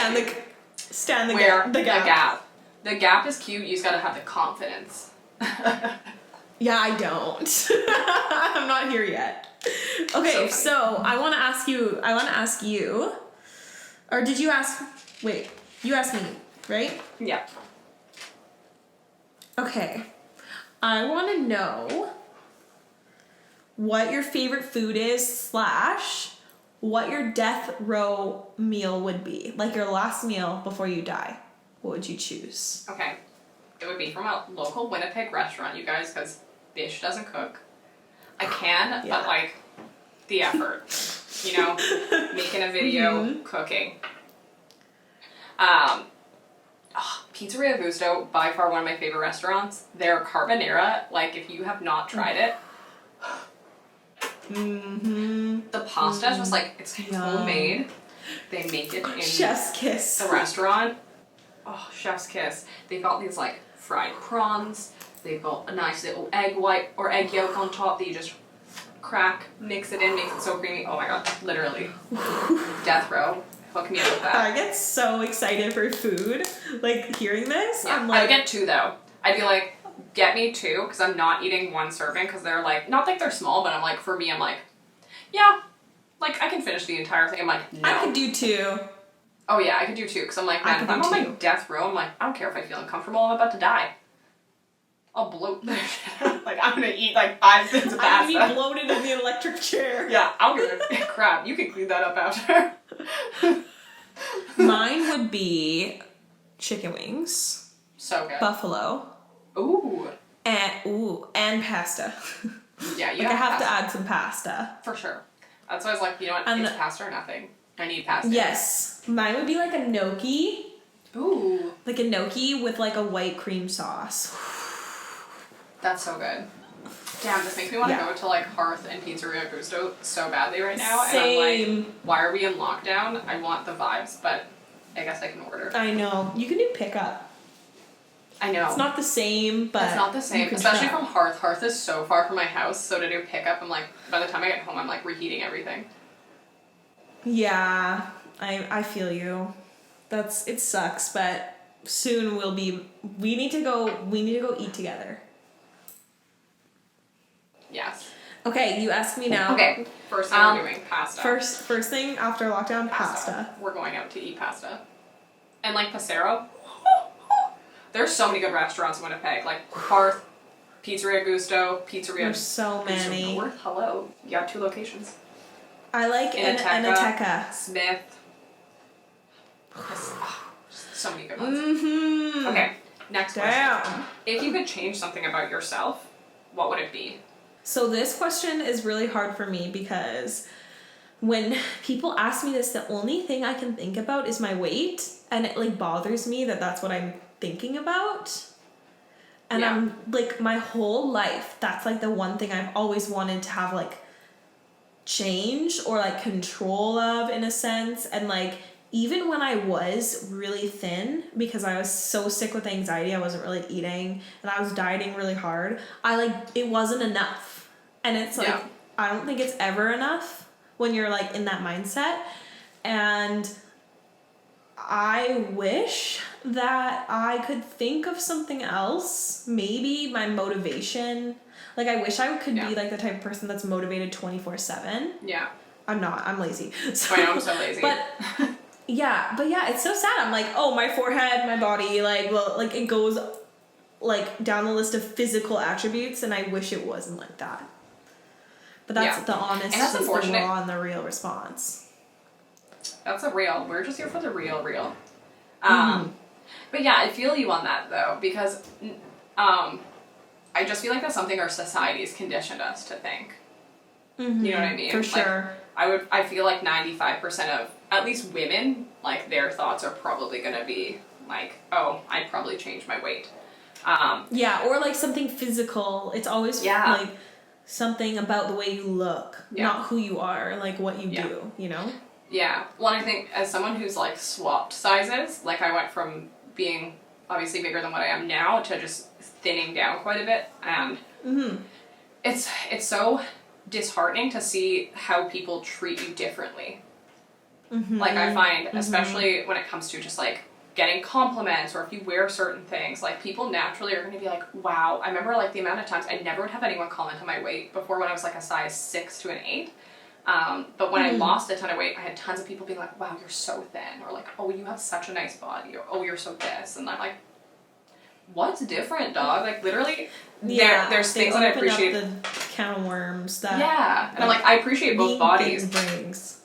Stand the gap. gap. The gap is cute, you just gotta have the confidence. Yeah, I don't. I'm not here yet. Okay, so I wanna ask you, or did you ask, wait, you asked me, right? Yeah. Okay, I want to know what your favorite food is / what your death row meal would be. Like your last meal before you die. What would you choose? Okay. It would be from a local Winnipeg restaurant, you guys, because bitch doesn't cook. I can, but like, the effort. You know, making a video, cooking. Pizzeria Gusto, by far one of my favorite restaurants. Their carbonara, like if you have not tried it, the pasta is just like, it's homemade. They make it in Chef's kiss. the restaurant. Oh, chef's kiss. They've got these like fried prawns. They've got a nice little egg white or egg yolk on top that you just crack, mix it in, makes it so creamy. Oh my god, literally. Death row. Hook me up with that. I get so excited for food, like hearing this. Yeah, I'm like, I get two though. I'd be like, get me two, because I'm not eating one serving, because they're like, not like they're small, but I'm like, for me, I'm like, yeah, like I can finish the entire thing. I'm like, no. I could do 2. Oh yeah, I could do 2, because I'm like, man, if I'm on my death row, I'm like, I don't care if I feel uncomfortable, I'm about to die. I'll bloat this shit. Like, I'm gonna eat like 5 bits of pasta. I'm gonna be bloated in the electric chair. Yeah, I'll give it a crap. You can clean that up after. Mine would be chicken wings. So good. Buffalo. Ooh. And pasta. Yeah, you like I have pasta. to add some pasta. For sure. That's why I was like, you know what, it's pasta or nothing. I need pasta. Yes. Mine would be like a gnocchi. Ooh. Like a gnocchi with like a white cream sauce. That's so good. Damn, this makes me want to go to like Hearth and Pizzeria Gusto so badly right now. Same. And I'm like, why are we in lockdown? I want the vibes, but I guess I can order. I know. You can do pickup. I know. It's not the same, but it's not the same, especially from Hearth. Hearth is so far from my house, so to do pickup, I'm like, by the time I get home, I'm like reheating everything. Yeah, I feel you. It sucks, but soon we need to go eat together. Yes. Okay, you ask me now. Okay, first thing we're doing, pasta. First thing after lockdown, pasta. We're going out to eat pasta. And like Passero. There's so many good restaurants in Winnipeg, like Hearth, Pizzeria Gusto, Pizzeria. There's so many. North. Hello, you have 2 locations. I like Anateca. Smith. So many good ones. Mm-hmm. Okay, next question. If you could change something about yourself, what would it be? So this question is really hard for me because when people ask me this, the only thing I can think about is my weight, and it like bothers me that that's what I'm thinking about. And Yeah. I'm like, my whole life, that's like the one thing I've always wanted to have like change or like control of, in a sense. And like, even when I was really thin, because I was so sick with anxiety, I wasn't really eating and I was dieting really hard, it wasn't enough. And it's like, Yeah. I don't think it's ever enough when you're like in that mindset. And I wish that I could think of something else. Maybe my motivation. Like, I wish I could be like the type of person that's motivated 24/7. Yeah. I'm not. I'm lazy. So, I know, I'm so lazy. But yeah, it's so sad. I'm like, oh, my forehead, my body, like, well, like it goes like down the list of physical attributes, and I wish it wasn't like that. But that's the honest, and that's just the unfortunate. raw and the real response. That's a real. We're just here for the real. Mm-hmm. But yeah, I feel you on that though, because I just feel like that's something our society's conditioned us to think. Mm-hmm. You know what I mean? For sure. I feel like 95% of at least women, like their thoughts are probably gonna be like, oh, I'd probably change my weight. Yeah, or like something physical. It's always like something about the way you look, not who you are, like what you do, you know? Yeah. Well, I think as someone who's like swapped sizes, like I went from being obviously bigger than what I am now to just thinning down quite a bit, and it's so disheartening to see how people treat you differently. Like I find, especially when it comes to just like getting compliments, or if you wear certain things, like people naturally are going to be like, wow. I remember like the amount of times I never would have anyone comment on my weight before, when I was like a size 6 to an 8. But when I lost a ton of weight, I had tons of people being like, wow, you're so thin, or like, oh, you have such a nice body, or oh, you're so this, and I'm like, what's different, dog? Like literally, there's things that I appreciate. Up the can of worms that and I'm like, I appreciate both bodies. Brings.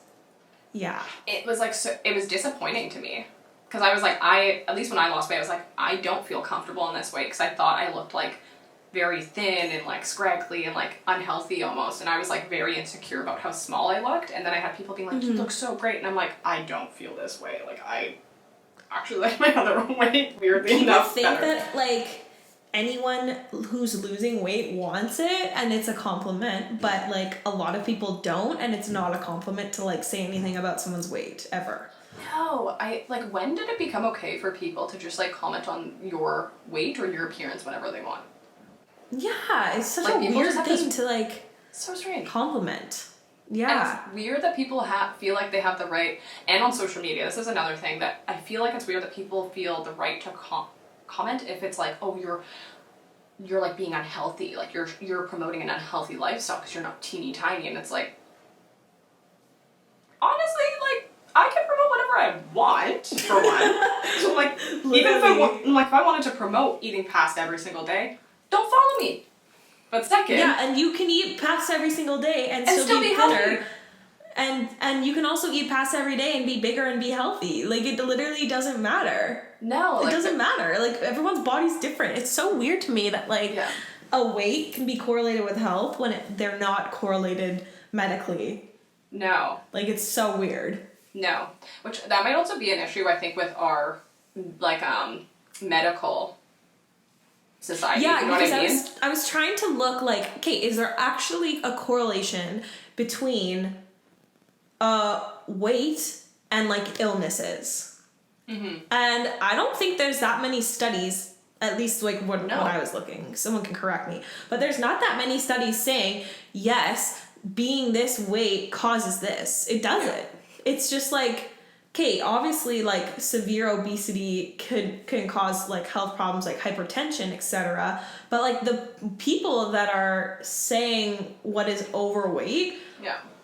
Yeah. It was like it was disappointing to me, because I was like, at least when I lost weight, I was like, I don't feel comfortable in this weight, because I thought I looked like very thin and like scraggly and like unhealthy almost, and I was like very insecure about how small I looked. And then I had people being like, you look so great, and I'm like, I don't feel this way. Like I actually like my other weight, weirdly enough. People think that like anyone who's losing weight wants it and it's a compliment, but like a lot of people don't, and it's not a compliment to like say anything about someone's weight ever. No, when did it become okay for people to just like comment on your weight or your appearance whenever they want? Yeah, it's such like, a weird thing to like so strange compliment. Yeah. And it's weird that people feel like they have the right, and on social media, this is another thing that I feel like it's weird that people feel the right to comment if it's like, oh, you're like being unhealthy, like you're promoting an unhealthy lifestyle because you're not teeny tiny, and it's like, honestly, like, I can promote whatever I want, for one. So like, even if I wanted to promote eating pasta every single day, don't follow me. But second, and you can eat pasta every single day and still be thinner. And you can also eat pasta every day and be bigger and be healthy. Like, it literally doesn't matter. No, it doesn't matter. Like, everyone's body's different. It's so weird to me that like a weight can be correlated with health when they're not correlated medically. No. Like, it's so weird. No. Which, that might also be an issue, I think, with our, like, medical society. Yeah, you know because what I mean? I was trying to look like, okay, is there actually a correlation between weight and like illnesses? And I don't think there's that many studies, at least like when I was looking. Someone can correct me, but there's not that many studies saying, yes, being this weight causes this. It doesn't. It's just like, okay, obviously like severe obesity can cause like health problems like hypertension, etc. But like the people that are saying what is overweight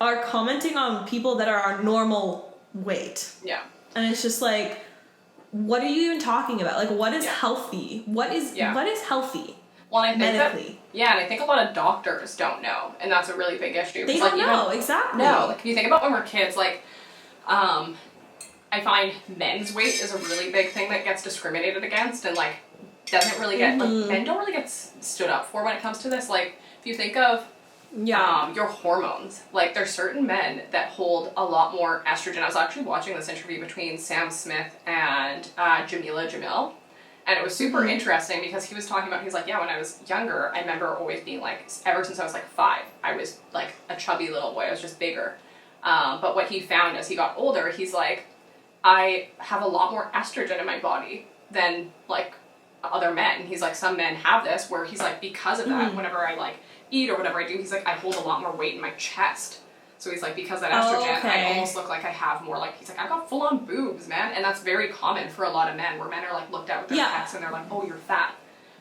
are commenting on people that are normal weight. Yeah. And it's just like, what are you even talking about? Like, what is healthy? What is healthy? Well, and I think medically. And I think a lot of doctors don't know, and that's a really big issue. They don't know, exactly. No, like if you think about when we're kids, like, I find men's weight is a really big thing that gets discriminated against, and like doesn't really get like men don't really get stood up for when it comes to this. Like, if you think of your hormones, like there's certain men that hold a lot more estrogen. I was actually watching this interview between Sam Smith and Jamila Jamil, And it was super interesting because he was talking about, he's like, yeah, when I was younger, I remember always being like, ever since I was like 5, I was like a chubby little boy. I was just bigger. But what he found as he got older, he's like, I have a lot more estrogen in my body than like other men. He's like, some men have this where he's like, because of that, whenever I like eat or whatever I do, he's like, I hold a lot more weight in my chest. So he's like, because of that estrogen, I almost look like I have more, like, he's like, I've got full-on boobs, man. And that's very common for a lot of men, where men are, like, looked at with their pecs and they're like, oh, you're fat.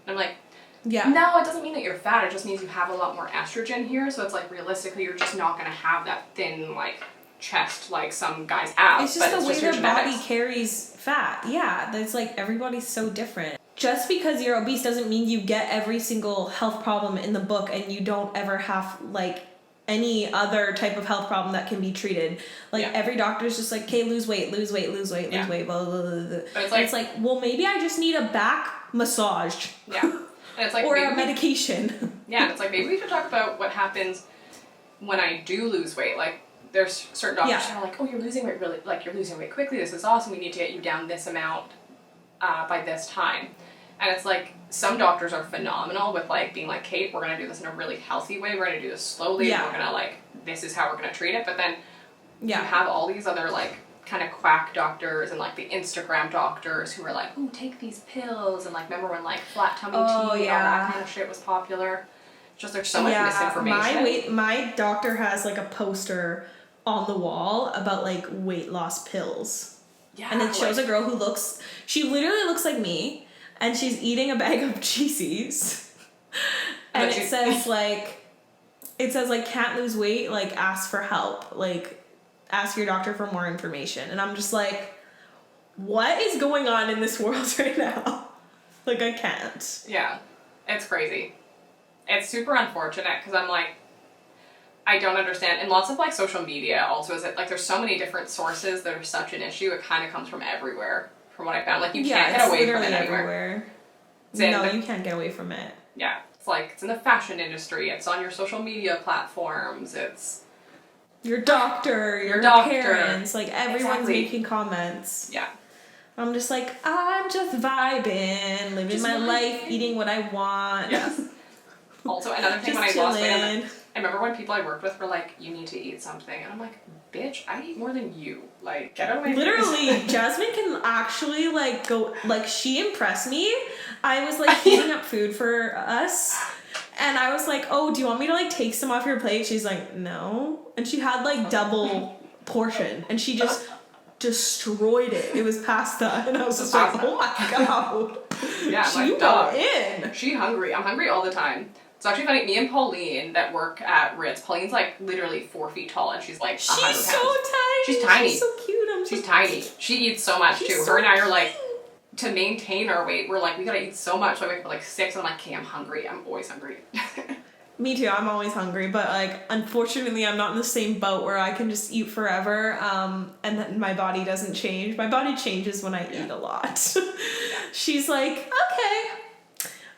And I'm like, no, it doesn't mean that you're fat. It just means you have a lot more estrogen here. So it's like, realistically, you're just not going to have that thin, like, chest like some guys have. It's just the way their body carries fat. Yeah, it's like, everybody's so different. Just because you're obese doesn't mean you get every single health problem in the book and you don't ever have, like, any other type of health problem that can be treated. Like, every doctor's just like, okay, lose weight, blah, blah, blah, blah. But it's like, well, maybe I just need a back massage. Yeah. And it's like, or a medication. Yeah, and it's like, maybe we should talk about what happens when I do lose weight. Like, there's certain doctors who are like, oh, you're losing weight really, like, you're losing weight quickly, this is awesome, we need to get you down this amount by this time. And it's like, some doctors are phenomenal with, like, being like, Kate, we're going to do this in a really healthy way. We're going to do this slowly. We're going to, like, this is how we're going to treat it. But then you have all these other, like, kind of quack doctors and, like, the Instagram doctors who are like, ooh, take these pills. And, like, remember when, like, flat tummy tea and all that kind of shit was popular? It's just there's so much misinformation. My doctor has, like, a poster on the wall about, like, weight loss pills. Yeah. And it shows a girl who she literally looks like me. And she's eating a bag of cheesies. And it says, like, can't lose weight, like, ask for help. Like, ask your doctor for more information. And I'm just like, what is going on in this world right now? Like, I can't. Yeah. It's crazy. It's super unfortunate because I'm like, I don't understand. And lots of, like, social media also is it, like, there's so many different sources that are such an issue. It kind of comes from everywhere. From what I found, like, you can't get away from it anywhere. No, you can't get away from it. Yeah, it's like, it's in the fashion industry, it's on your social media platforms, it's... Your doctor, your parents, like, everyone's making comments. Yeah. I'm just like, I'm just vibing, living my life, eating what I want. Yes. Also, another thing when I lost weight, I remember when people I worked with were like, you need to eat something. And I'm like, bitch, I eat more than you. Like, get out of my face. Literally, Jasmine can actually, like, go, like, she impressed me. I was, like, heating up food for us. And I was like, oh, do you want me to, like, take some off your plate? She's like, no. And she had, like, double portion. And she just destroyed it. It was pasta. And I was just like, oh my god. Yeah, she like, dog. In. She hungry. I'm hungry all the time. It's actually funny, me and Pauline that work at Ritz, Pauline's like literally 4 feet tall and she's like 100 pounds. She's so tiny. She's tiny. She's so cute. She's tiny. She eats so much too. Her and I are like, to maintain our weight, we're like, we gotta eat so much. So I wake up at like 6 and I'm like, okay, I'm hungry. I'm always hungry. Me too, I'm always hungry, but like, unfortunately I'm not in the same boat where I can just eat forever, and then my body doesn't change. My body changes when I eat a lot. She's like, okay.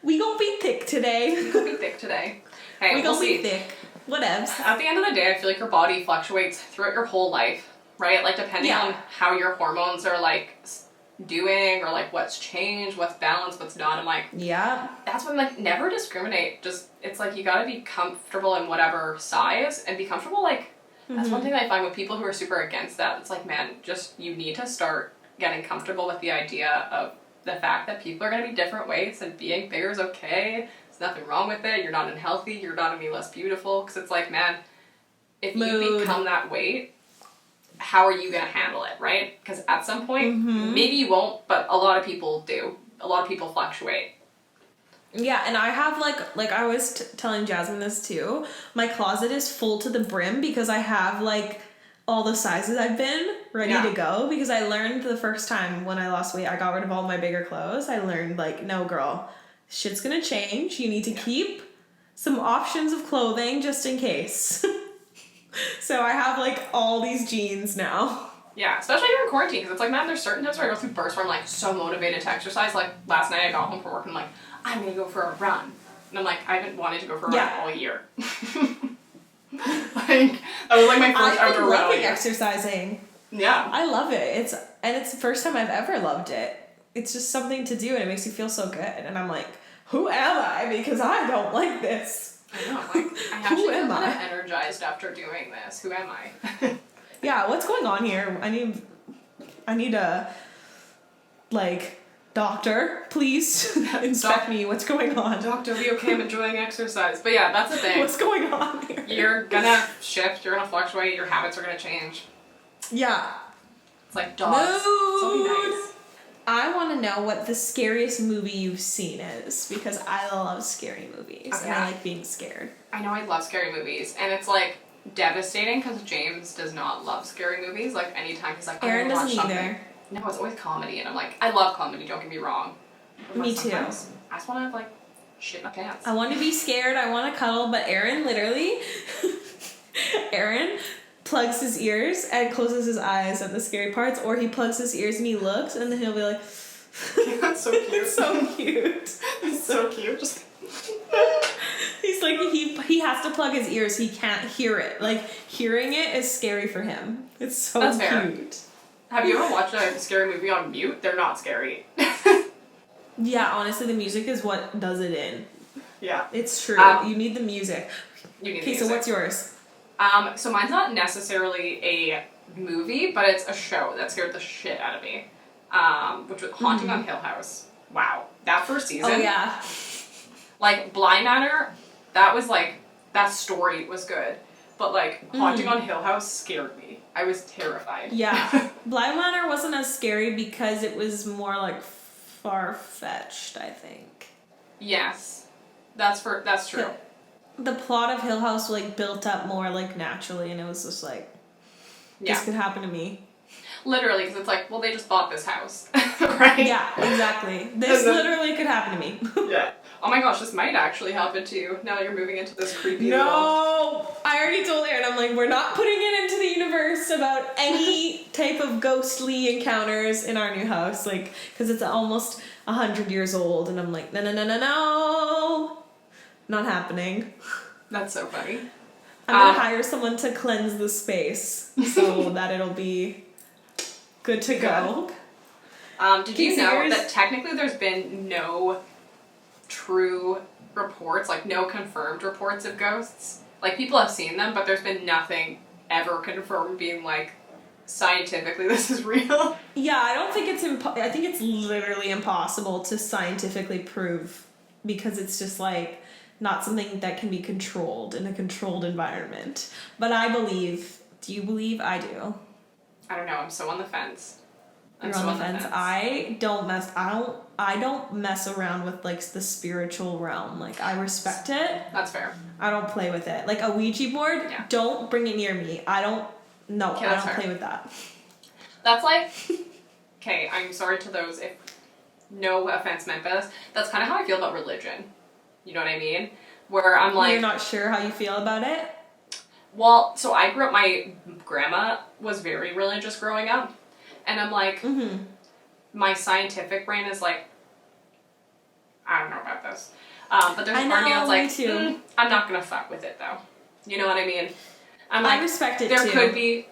We gonna be thick today. We gonna be thick today. Hey, we gonna be thick. Whatevs. At the end of the day, I feel like your body fluctuates throughout your whole life, right? Like, depending on how your hormones are, like, doing, or, like, what's changed, what's balanced, what's not. I'm like, that's when, like, never discriminate. Just, it's like, you gotta be comfortable in whatever size, and be comfortable, like, that's one thing I find with people who are super against that. It's like, man, just, you need to start getting comfortable with the idea of the fact that people are going to be different weights and being bigger is okay. There's nothing wrong with it. You're not unhealthy. You're not any less beautiful. Because it's like, man, if you become that weight, how are you going to handle it, right? Because at some point, maybe you won't, but a lot of people do. A lot of people fluctuate. Yeah, and I have, like I was telling Jasmine this too, my closet is full to the brim because I have, like, all the sizes I've been ready to go, because I learned the first time when I lost weight, I got rid of all my bigger clothes. I learned, like, no, girl, shit's gonna change. You need to keep some options of clothing just in case. So I have, like, all these jeans now. Yeah, especially during quarantine, because it's like, man, there's certain times where I go through bursts where I'm, like, so motivated to exercise. Like, last night I got home from work and I'm like, I'm gonna go for a run. And I'm like, I haven't wanted to go for a run all year. Like, that was like my first outdoor run. I love exercising. Yeah. I love it. It's the first time I've ever loved it. it's just something to do and it makes you feel so good. And I'm like, who am I? Because I don't like this. I know, like, I actually feel kind of energized after doing this. Who am I? Yeah, what's going on here? I need a, like, doctor, please inspect me. What's going on? Doctor, be okay, I'm enjoying exercise. But yeah, that's the thing. What's going on here? You're gonna shift, you're gonna fluctuate, your habits are gonna change. Yeah. It's like dogs. So be nice. I want to know what the scariest movie you've seen is, because I love scary movies and I like being scared. I know I love scary movies, and it's like devastating because James does not love scary movies. Like anytime he's like, Aaron doesn't either. No, it's always comedy, and I'm like, I love comedy, don't get me wrong. But Me too. I just want to have like shit in my pants. I want to be scared, I want to cuddle, but Aaron literally, Aaron plugs his ears and closes his eyes at the scary parts, or he plugs his ears and he looks and then he'll be like, that's so cute. It's so cute. It's so cute. Just he's like, he has to plug his ears, he can't hear it. Like, hearing it is scary for him. It's so That's cute. Fair. Have you ever watched a scary movie on mute? They're not scary. Yeah, honestly, the music is what does it in. Yeah. It's true. You need the music. You need the Okay, music. so what's yours? So mine's not necessarily a movie, but it's a show that scared the shit out of me. Which was Haunting on Hill House. Wow. That first season. Oh, yeah. Like, Blind Manor, that was like, that story was good. But like, Haunting on Hill House scared me. I was terrified. Yeah. Blind Manor wasn't as scary because it was more like far-fetched, I think. Yes. That's true. The plot of Hill House like built up more like naturally, and it was just like, this could happen to me. Literally, because it's like, well, they just bought this house, right? Yeah, exactly. This literally could happen to me. Yeah. Oh my gosh, this might actually happen to you now that you're moving into this creepy world. No! I already told Aaron, I'm like, we're not putting it into the universe about any type of ghostly encounters in our new house, like, because it's almost 100 years old, and I'm like, no. Not happening. That's so funny. I'm gonna hire someone to cleanse the space so that it'll be good to go. Did you know that technically there's been no true reports, like no confirmed reports of ghosts? Like, people have seen them, but there's been nothing ever confirmed being like, scientifically this is real. Yeah, I don't think it's I think it's literally impossible to scientifically prove, because it's just like not something that can be controlled in a controlled environment. But I believe. Do you believe? I do. I don't know. I'm so on the fence. You're on the fence. I don't mess around with like the spiritual realm. Like, I respect it. That's fair. I don't play with it. Like a Ouija board, don't bring it near me. I don't play with that. That's like, okay, I'm sorry to those, if no offense meant by this, that's kind of how I feel about religion. You know what I mean? Where I'm like... You're not sure how you feel about it? Well, so I grew up, my grandma was very religious growing up, and I'm like, my scientific brain is like, I don't know about this. But there's a part of me that's like, I'm not gonna fuck with it though. You know what I mean? I'm like, I respect it there too.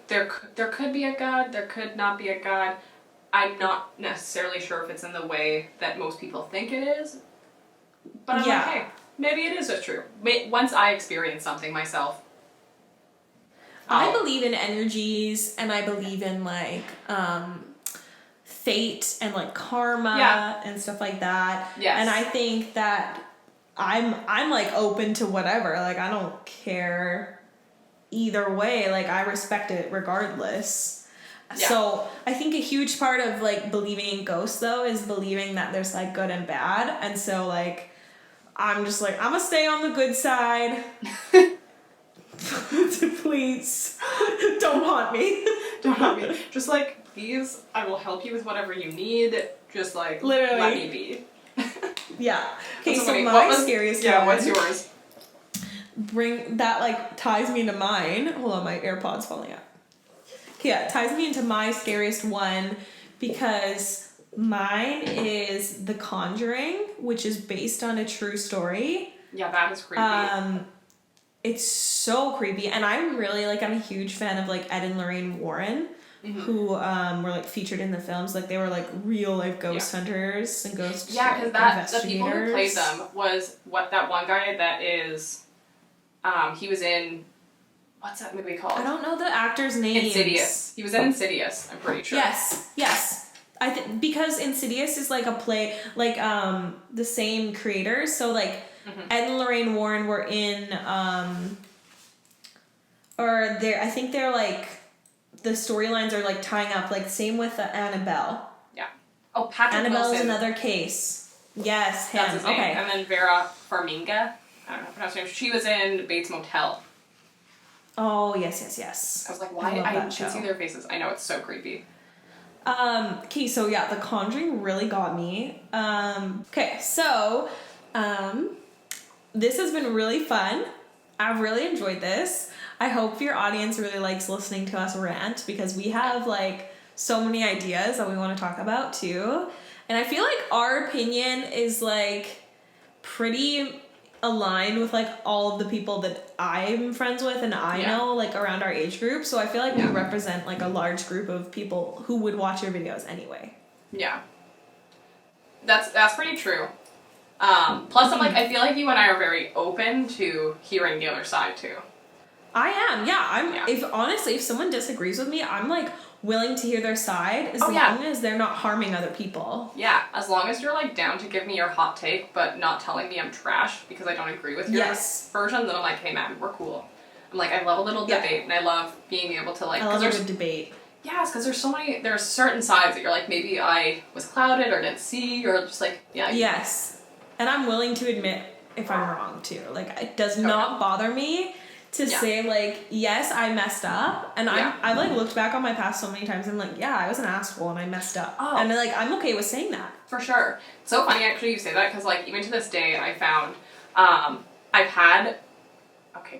There could be a God, there could not be a God. I'm not necessarily sure if it's in the way that most people think it is. But I'm like, hey, maybe it is just true. Once I experience something myself. I believe in energies, and I believe in like fate and like karma and stuff like that. Yes. And I think that I'm like open to whatever. Like, I don't care either way. Like, I respect it regardless. Yeah. So I think a huge part of like believing in ghosts though is believing that there's like good and bad. And so like, I'm just like, I'm gonna stay on the good side. Please, don't haunt me. Don't haunt me. Just like, these, I will help you with whatever you need. Just like, literally, let me be. Yeah. Okay, so funny. my scariest one. Yeah, what's yours? That like ties me into mine. Hold on, my AirPod's falling out. Okay, yeah, it ties me into my scariest one because mine is The Conjuring, which is based on a true story. Yeah, that is creepy. It's so creepy, and I'm a huge fan of like Ed and Lorraine Warren, who were like featured in the films. Like they were like real life ghost hunters and ghost because the people who played investigators. them was that one guy that is, he was in, what's that movie called? I don't know the actor's name. Insidious. He was in Insidious, I'm pretty sure. Yes. I think because Insidious is like a play, like the same creators. So like Ed and Lorraine Warren were in, or they're, I think they're like, the storylines are like tying up. Like same with Annabelle. Yeah. Oh, Patrick Annabelle Wilson. is another case. Yes, him. That's his name. Okay. And then Vera Farmiga. I don't know how to pronounce her name. She was in Bates Motel. Oh yes. I was like, why? I can see their faces. I know, it's so creepy. Okay, so yeah, The Conjuring really got me. Okay, so this has been really fun. I've really enjoyed this. I hope your audience really likes listening to us rant because we have like so many ideas that we want to talk about too. And I feel like our opinion is like pretty aligned with like all of the people that I'm friends with and I know like around our age group. So I feel like we represent like a large group of people who would watch your videos anyway. Yeah. That's pretty true. Plus I'm like, I feel like you and I are very open to hearing the other side too. I am, yeah. If someone disagrees with me, I'm like willing to hear their side as long as they're not harming other people. Yeah, as long as you're like down to give me your hot take, but not telling me I'm trash because I don't agree with your version, then I'm like, hey man, we're cool. I'm like, I love a little debate, and I love being able to like. I love a good debate. Yes, because there's certain sides that you're like, maybe I was clouded or didn't see, or just like, Yes, and I'm willing to admit if I'm wrong too. Like it does not bother me to say like, yes, I messed up, and I've like looked back on my past so many times and like, yeah, I was an asshole and I messed up, and like I'm okay with saying that. For sure. It's so funny actually you say that because like even to this day I found I've had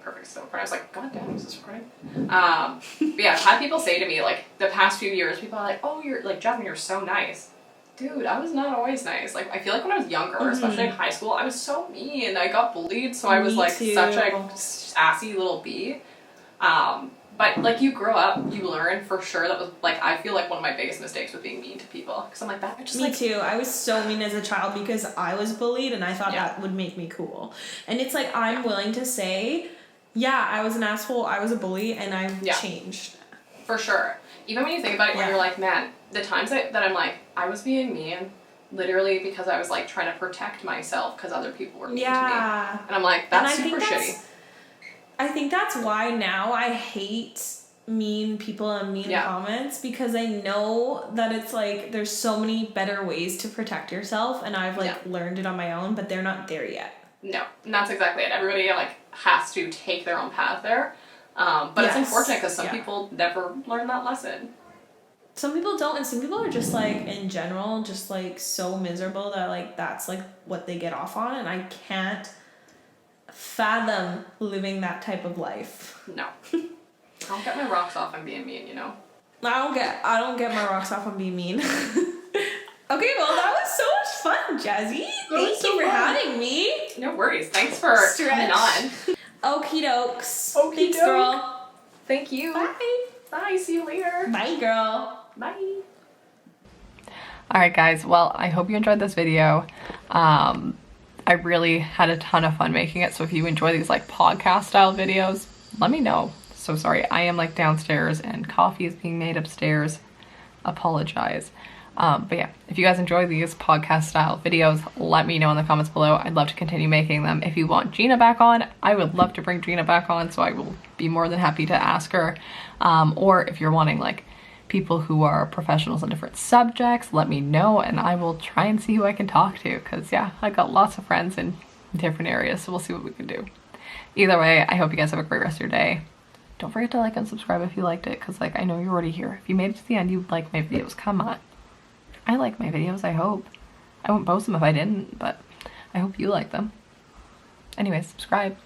perfect still recording. I was like, god damn, is this recording? But yeah, I've had people say to me like the past few years, people are like, oh, you're like, Jasmine, you're so nice. Dude, I was not always nice. Like, I feel like when I was younger, especially in high school, I was so mean. I got bullied, so I was like such a sassy little bee. But like you grow up, you learn for sure. That was like, I feel like one of my biggest mistakes was being mean to people. Because I'm like, that just me too. I was so mean as a child because I was bullied and I thought that would make me cool. And it's like, I'm willing to say, yeah, I was an asshole, I was a bully, and I've changed. For sure. Even when you think about it, when you're like, man, the times that I'm like, I was being mean, literally because I was like trying to protect myself because other people were mean to me. And I'm like, that's super shitty. I think that's why now I hate mean people and mean comments because I know that it's like there's so many better ways to protect yourself, and I've like learned it on my own, but they're not there yet. No, and that's exactly it. Everybody like has to take their own path there. But it's unfortunate because some people never learn that lesson. Some people don't, and some people are just like, in general, just like so miserable that like that's like what they get off on, and I can't fathom living that type of life. No. I don't get my rocks off on being mean, you know? I don't get my rocks off on being mean. Okay, well that was so much fun, Jazzy. Thank you for having me. No worries. Thanks for coming on. Okie dokes. Thanks, girl. Thank you. Bye. Bye. See you later. Bye, girl. Bye. Alright guys, well I hope you enjoyed this video. I really had a ton of fun making it, so if you enjoy these like podcast style videos, let me know. So sorry, I am like downstairs and coffee is being made upstairs. Apologize. But yeah, if you guys enjoy these podcast style videos, let me know in the comments below. I'd love to continue making them. If you want Jeanna back on, I would love to bring Jeanna back on, so I will be more than happy to ask her. Or if you're wanting like people who are professionals in different subjects, let me know and I will try and see who I can talk to, because yeah, I got lots of friends in different areas, so we'll see what we can do. Either way, I hope you guys have a great rest of your day. Don't forget to like and subscribe if you liked it, because like I know you're already here. If you made it to the end, you like my videos. Come on. I like my videos, I hope. I won't post them if I didn't, but I hope you like them. Anyways, subscribe.